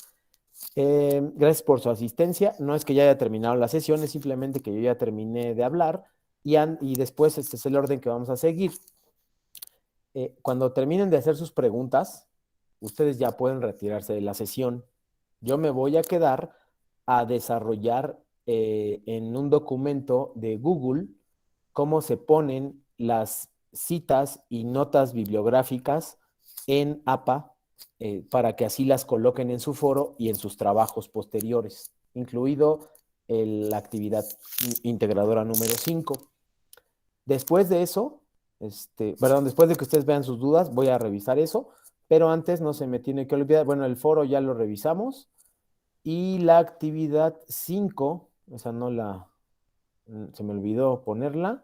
gracias por su asistencia. No es que ya haya terminado la sesión, es simplemente que yo ya terminé de hablar y después este es el orden que vamos a seguir. cuando terminen de hacer sus preguntas, ustedes ya pueden retirarse de la sesión. Yo me voy a quedar a desarrollar en un documento de Google cómo se ponen las citas y notas bibliográficas en APA para que así las coloquen en su foro y en sus trabajos posteriores, incluido la actividad integradora número 5. Después de eso, después de que ustedes vean sus dudas, voy a revisar eso, pero antes no se me tiene que olvidar, bueno, el foro ya lo revisamos y la actividad 5, esa no se me olvidó ponerla.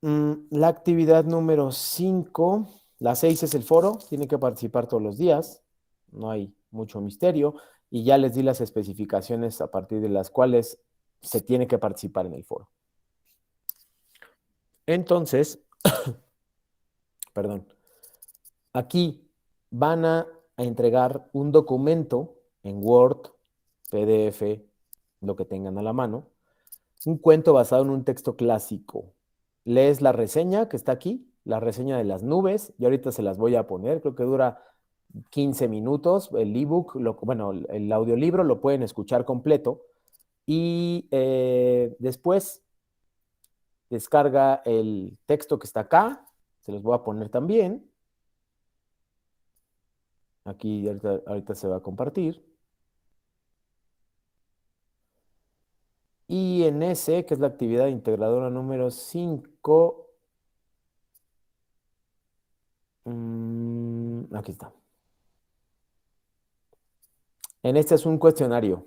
La actividad número 5, la 6 es el foro, tienen que participar todos los días, no hay mucho misterio, y ya les di las especificaciones a partir de las cuales se tiene que participar en el foro. Entonces, perdón, aquí van a entregar un documento en Word, PDF, lo que tengan a la mano, un cuento basado en un texto clásico. Lees la reseña que está aquí, la reseña de las nubes, y ahorita se las voy a poner, creo que dura 15 minutos, el ebook, bueno, el audiolibro lo pueden escuchar completo, y después descarga el texto que está acá, se los voy a poner también, aquí ahorita se va a compartir, y en ese, que es la actividad integradora número 5, aquí está. En este es un cuestionario.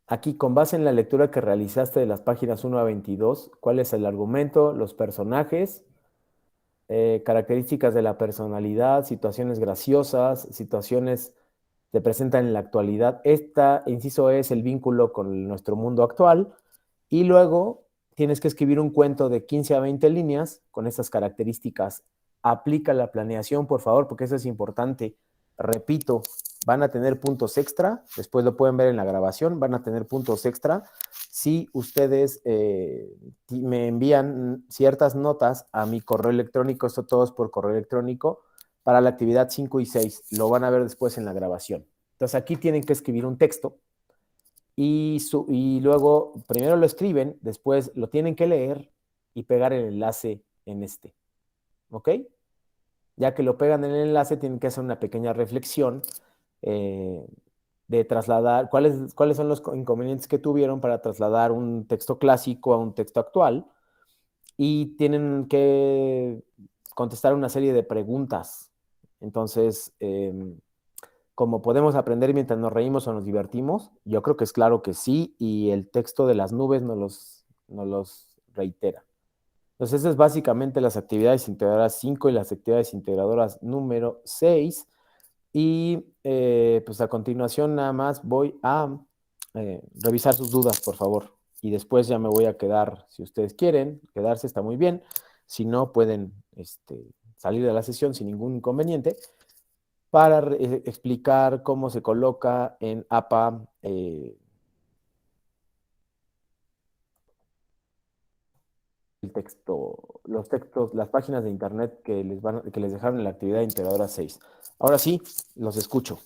Aquí, con base en la lectura que realizaste de las páginas 1 a 22, ¿cuál es el argumento, los personajes, características de la personalidad, situaciones graciosas, situaciones que presentan en la actualidad? Esta, inciso, es el vínculo con nuestro mundo actual. Y luego tienes que escribir un cuento de 15 a 20 líneas con estas características. Aplica la planeación, por favor, porque eso es importante. Repito, van a tener puntos extra, después lo pueden ver en la grabación, van a tener puntos extra si ustedes me envían ciertas notas a mi correo electrónico, esto todo es por correo electrónico, para la actividad 5 y 6, lo van a ver después en la grabación. Entonces aquí tienen que escribir un texto y luego primero lo escriben, después lo tienen que leer y pegar el enlace en este, ¿ok? Ya que lo pegan en el enlace, tienen que hacer una pequeña reflexión de trasladar, cuáles son los inconvenientes que tuvieron para trasladar un texto clásico a un texto actual, y tienen que contestar una serie de preguntas. Entonces, como podemos aprender mientras nos reímos o nos divertimos, yo creo que es claro que sí, y el texto de las nubes nos los reitera. Entonces, esas es básicamente las actividades integradoras 5 y las actividades integradoras número 6. Y pues a continuación nada más voy a revisar sus dudas, por favor. Y después ya me voy a quedar, si ustedes quieren, quedarse está muy bien. Si no, pueden salir de la sesión sin ningún inconveniente para explicar cómo se coloca en APA el texto, los textos, las páginas de internet que les dejaron en la actividad integradora 6. Ahora sí, los escucho.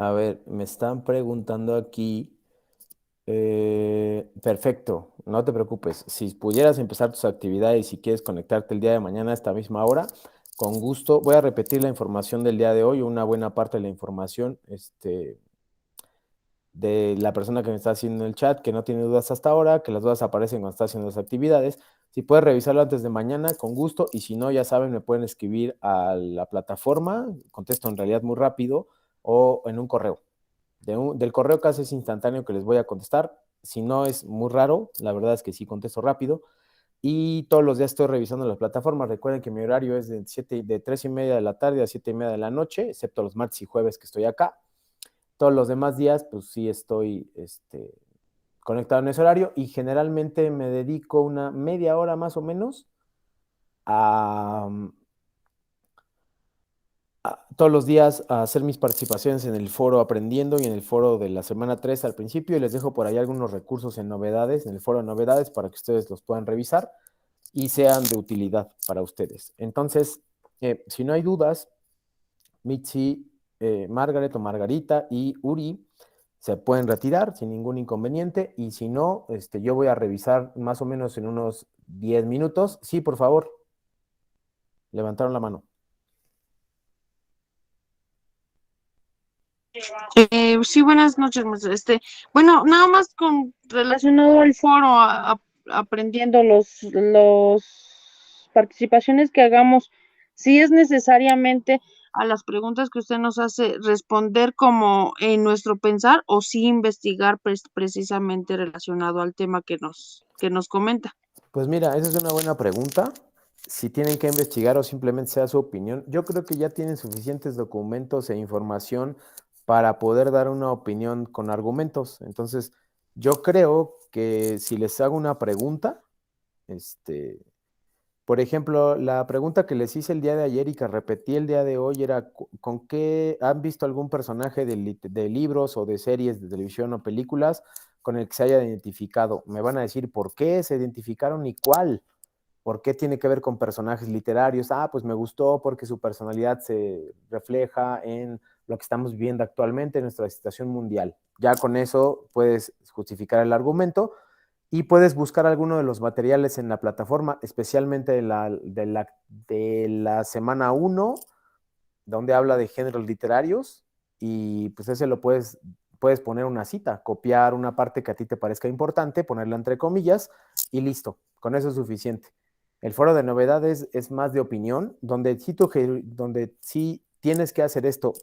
A ver, me están preguntando aquí. Perfecto, no te preocupes. Si pudieras empezar tus actividades y quieres conectarte el día de mañana a esta misma hora, con gusto. Voy a repetir la información del día de hoy, una buena parte de la información de la persona que me está haciendo el chat, que no tiene dudas hasta ahora, que las dudas aparecen cuando está haciendo las actividades. Si puedes revisarlo antes de mañana, con gusto, y si no, ya saben, me pueden escribir a la plataforma, contesto en realidad muy rápido, o en un correo. Del correo casi es instantáneo que les voy a contestar. Si no, es muy raro, la verdad es que sí contesto rápido. Y todos los días estoy revisando las plataformas. Recuerden que mi horario es de 3:30 de la tarde a 7:30 de la noche, excepto los martes y jueves que estoy acá. Todos los demás días, pues sí estoy conectado en ese horario y generalmente me dedico una media hora más o menos todos los días a hacer mis participaciones en el foro Aprendiendo y en el foro de la semana 3 al principio, y les dejo por ahí algunos recursos en novedades, en el foro de novedades, para que ustedes los puedan revisar y sean de utilidad para ustedes. Entonces, si no hay dudas, Mitzi, Margaret o Margarita y Uri se pueden retirar sin ningún inconveniente, y si no, yo voy a revisar más o menos en unos 10 minutos. Sí, por favor. Levantaron la mano. Sí, buenas noches, maestra. Bueno, nada más con relacionado al foro, aprendiendo los participaciones que hagamos, si es necesariamente a las preguntas que usted nos hace responder como en nuestro pensar, o sí investigar precisamente relacionado al tema que nos comenta. Pues mira, esa es una buena pregunta. Si tienen que investigar o simplemente sea su opinión, yo creo que ya tienen suficientes documentos e información para poder dar una opinión con argumentos. Entonces, yo creo que si les hago una pregunta, por ejemplo, la pregunta que les hice el día de ayer y que repetí el día de hoy era, ¿con qué han visto algún personaje de libros o de series de televisión o películas con el que se haya identificado? Me van a decir por qué se identificaron y cuál. ¿Por qué tiene que ver con personajes literarios? Pues me gustó porque su personalidad se refleja en lo que estamos viviendo actualmente en nuestra situación mundial. Ya con eso puedes justificar el argumento y puedes buscar alguno de los materiales en la plataforma, especialmente de la semana 1, donde habla de géneros literarios, y pues ese lo puedes poner una cita, copiar una parte que a ti te parezca importante, ponerla entre comillas y listo. Con eso es suficiente. El foro de novedades es más de opinión, donde sí tienes que hacer esto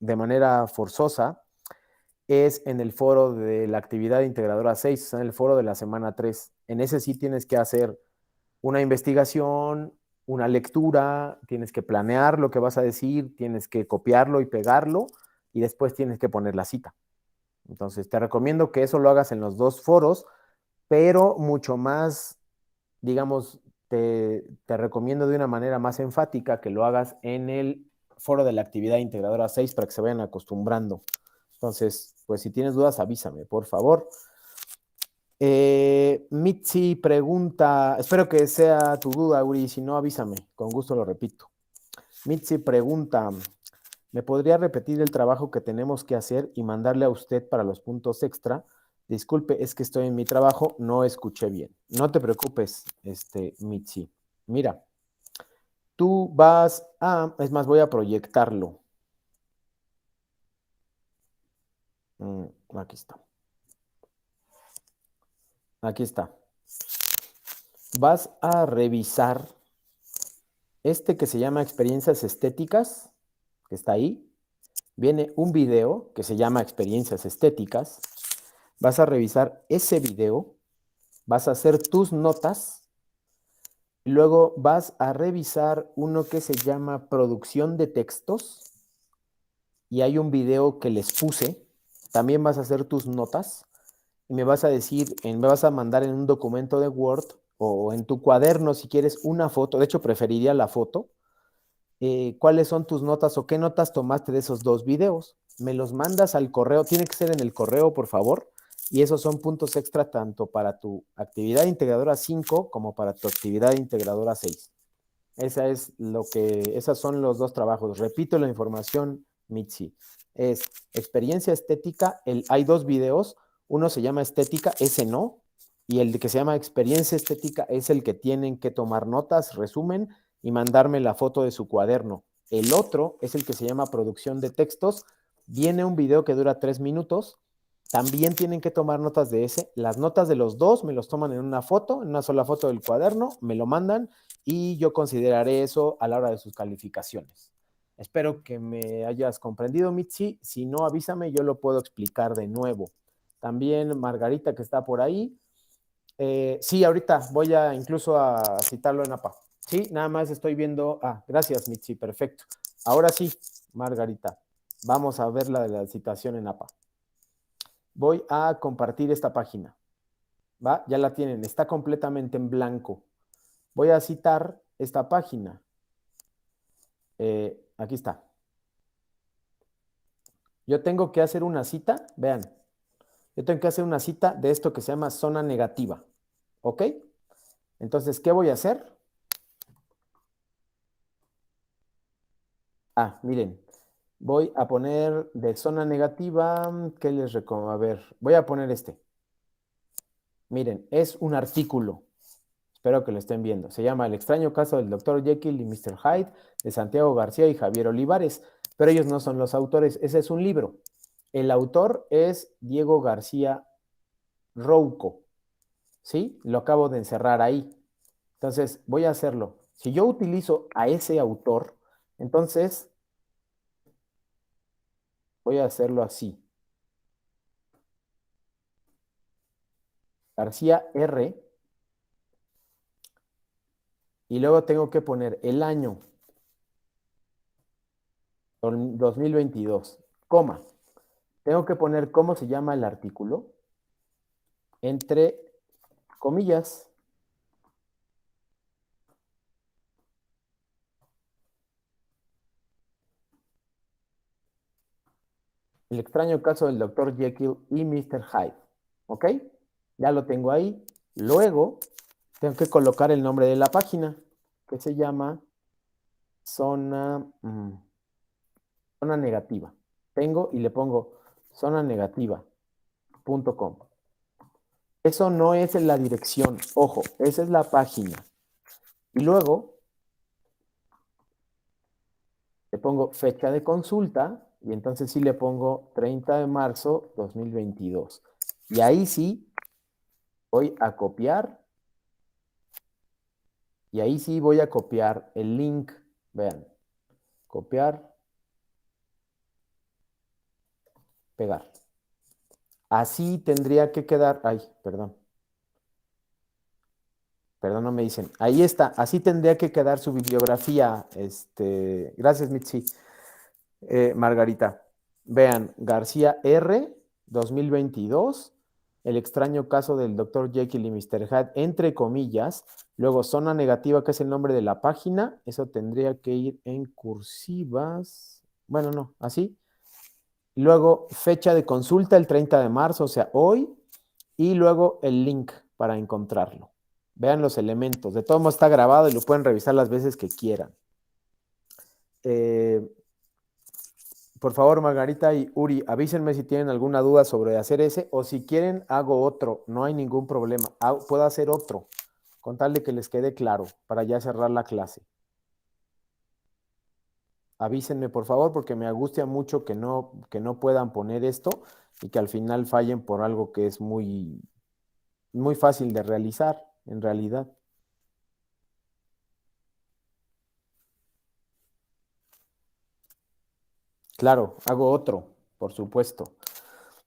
de manera forzosa, es en el foro de la actividad integradora 6, o sea, en el foro de la semana 3. En ese sí tienes que hacer una investigación, una lectura, tienes que planear lo que vas a decir, tienes que copiarlo y pegarlo, y después tienes que poner la cita. Entonces, te recomiendo que eso lo hagas en los dos foros, pero mucho más, digamos, te recomiendo de una manera más enfática que lo hagas en el foro de la actividad integradora 6 para que se vayan acostumbrando. Entonces, pues si tienes dudas, avísame, por favor. Mitzi pregunta, espero que sea tu duda, Uri, si no, avísame, con gusto lo repito. Mitzi pregunta, ¿me podría repetir el trabajo que tenemos que hacer y mandarle a usted para los puntos extra? Disculpe, es que estoy en mi trabajo, no escuché bien. No te preocupes, Mitzi. Mira, tú vas a, es más, voy a proyectarlo. Aquí está. Aquí está. Vas a revisar que se llama Experiencias Estéticas, que está ahí. Viene un video que se llama Experiencias Estéticas. Vas a revisar ese video, vas a hacer tus notas, y luego vas a revisar uno que se llama Producción de Textos, y hay un video que les puse. También vas a hacer tus notas y me vas a decir, me vas a mandar en un documento de Word o en tu cuaderno, si quieres, una foto. De hecho, preferiría la foto. ¿Cuáles son tus notas o qué notas tomaste de esos dos videos? Me los mandas al correo, tiene que ser en el correo, por favor, y esos son puntos extra tanto para tu actividad integradora 5 como para tu actividad integradora 6. Esos son los dos trabajos. Repito la información, Mitzi. Es experiencia estética, hay dos videos, uno se llama estética, ese no, y el que se llama experiencia estética es el que tienen que tomar notas, resumen, y mandarme la foto de su cuaderno. El otro es el que se llama producción de textos. Viene un video que dura 3 minutos. También tienen que tomar notas de ese. Las notas de los dos me los toman en una foto, en una sola foto del cuaderno, me lo mandan y yo consideraré eso a la hora de sus calificaciones. Espero que me hayas comprendido, Mitzi. Si no, avísame, yo lo puedo explicar de nuevo. También Margarita, que está por ahí. Sí, ahorita voy a incluso a citarlo en APA. Sí, nada más estoy viendo. Gracias, Mitzi, perfecto. Ahora sí, Margarita, vamos a ver la de la citación en APA. Voy a compartir esta página. ¿Va? Ya la tienen, está completamente en blanco. Voy a citar esta página. Aquí está. Yo tengo que hacer una cita, vean. Yo tengo que hacer una cita de esto que se llama zona negativa. ¿Ok? Entonces, ¿qué voy a hacer? Miren, voy a poner de zona negativa, ¿qué les recomiendo? A ver, voy a poner este. Miren, es un artículo. Espero que lo estén viendo. Se llama El extraño caso del Dr. Jekyll y Mr. Hyde de Santiago García y Javier Olivares. Pero ellos no son los autores. Ese es un libro. El autor es Diego García Rouco. ¿Sí? Lo acabo de encerrar ahí. Entonces, voy a hacerlo. Si yo utilizo a ese autor, entonces voy a hacerlo así. García R. Y luego tengo que poner el año 2022, coma. Tengo que poner cómo se llama el artículo entre comillas. El extraño caso del Dr. Jekyll y Mr. Hyde. ¿Ok? Ya lo tengo ahí. Luego, tengo que colocar el nombre de la página, que se llama zona negativa. Tengo y le pongo zonanegativa.com. Eso no es la dirección. Ojo, esa es la página. Y luego, le pongo fecha de consulta y entonces sí le pongo 30 de marzo 2022. Y ahí sí voy a copiar. Y ahí sí voy a copiar el link. Vean. Copiar. Pegar. Así tendría que quedar. Ay, perdón. Perdón, no me dicen. Ahí está. Así tendría que quedar su bibliografía. Gracias, Mitzi. Margarita. Vean, García R. 2022. El extraño caso del Dr. Jekyll y Mr. Hyde, entre comillas. Luego, zona negativa, que es el nombre de la página. Eso tendría que ir en cursivas. Bueno, no, así. Luego, fecha de consulta, el 30 de marzo, o sea, hoy. Y luego el link para encontrarlo. Vean los elementos. De todo modo está grabado y lo pueden revisar las veces que quieran. Por favor, Margarita y Uri, avísenme si tienen alguna duda sobre hacer ese o si quieren hago otro, no hay ningún problema. Puedo hacer otro, con tal de que les quede claro para ya cerrar la clase. Avísenme, por favor, porque me angustia mucho que no puedan poner esto y que al final fallen por algo que es muy, muy fácil de realizar, en realidad. Claro, hago otro, por supuesto.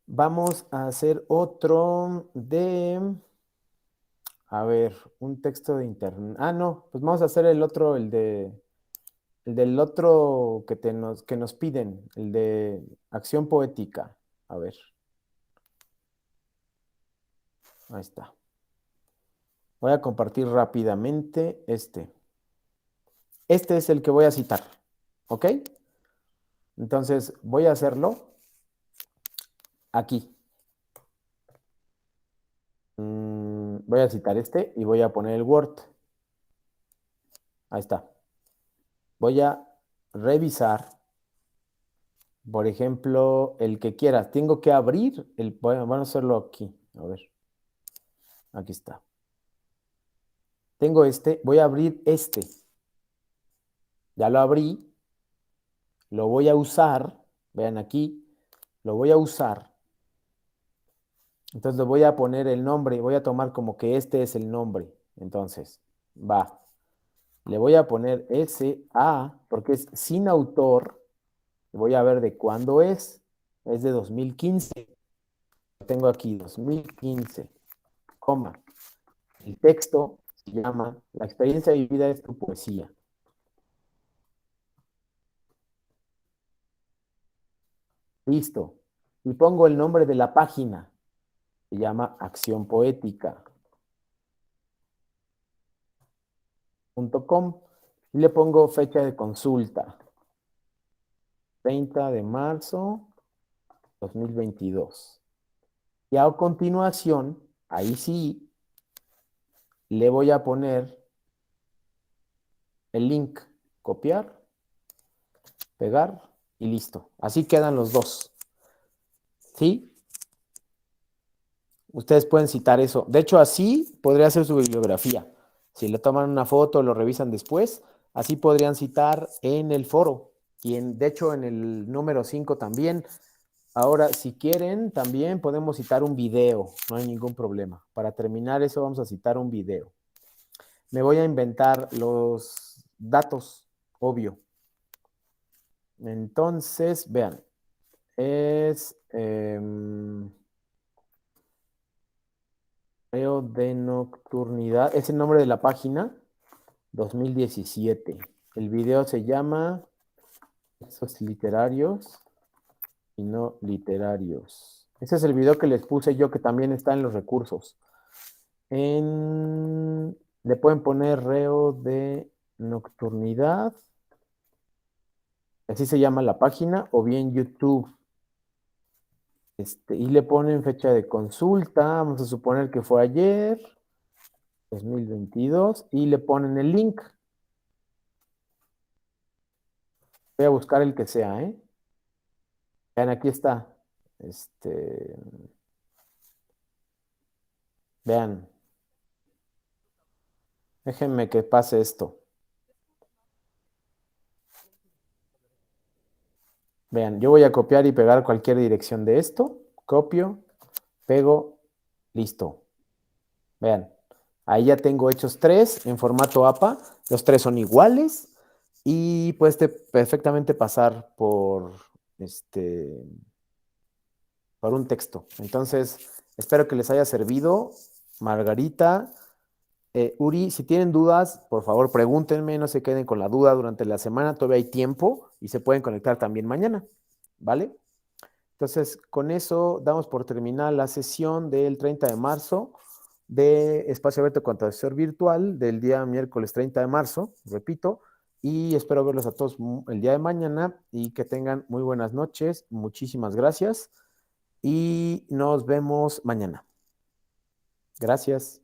Vamos a hacer otro de... A ver, un texto de internet. No, pues vamos a hacer el otro, el del otro que nos piden, el de acción poética. A ver. Ahí está. Voy a compartir rápidamente este. Este es el que voy a citar. ¿Ok? Entonces, voy a hacerlo aquí. Voy a citar este y voy a poner el Word. Ahí está. Voy a revisar, por ejemplo, el que quieras. Tengo que abrir vamos a hacerlo aquí. A ver. Aquí está. Tengo este. Voy a abrir este. Ya lo abrí, lo voy a usar, vean aquí, lo voy a usar. Entonces le voy a poner el nombre, voy a tomar como que este es el nombre. Entonces, va. Le voy a poner SA, porque es sin autor. Voy a ver de cuándo es. Es de 2015. Tengo aquí 2015, coma. El texto se llama La experiencia vivida es tu poesía. Listo. Y pongo el nombre de la página. Se llama Acción Poética. .com y le pongo fecha de consulta. 30 de marzo 2022. Y a continuación, ahí sí, le voy a poner el link, copiar, pegar y listo. Así quedan los dos. ¿Sí? Ustedes pueden citar eso. De hecho, así podría ser su bibliografía. Si le toman una foto, lo revisan después, así podrían citar en el foro. Y de hecho, en el número 5 también. Ahora, si quieren, también podemos citar un video. No hay ningún problema. Para terminar eso, vamos a citar un video. Me voy a inventar los datos, obvio. Entonces, vean. Es... Veo de nocturnidad. Es el nombre de la página. 2017. El video se llama Textos literarios y no literarios. Ese es el video que les puse yo, que también está en los recursos. Le pueden poner reo de nocturnidad. Así se llama la página. O bien YouTube. Y le ponen fecha de consulta. Vamos a suponer que fue ayer. 2022. Y le ponen el link. Voy a buscar el que sea, ¿eh? Vean, aquí está. Vean. Déjenme que pase esto. Vean, yo voy a copiar y pegar cualquier dirección de esto. Copio, pego, listo. Vean, ahí ya tengo hechos 3 en formato APA. Los 3 son iguales y puede perfectamente pasar por un texto. Entonces, espero que les haya servido. Margarita, Uri, si tienen dudas, por favor pregúntenme, no se queden con la duda durante la semana, todavía hay tiempo y se pueden conectar también mañana, ¿vale? Entonces, con eso damos por terminada la sesión del 30 de marzo de Espacio Abierto con Traductor Virtual del día miércoles 30 de marzo, repito, y espero verlos a todos el día de mañana y que tengan muy buenas noches. Muchísimas gracias y nos vemos mañana. Gracias.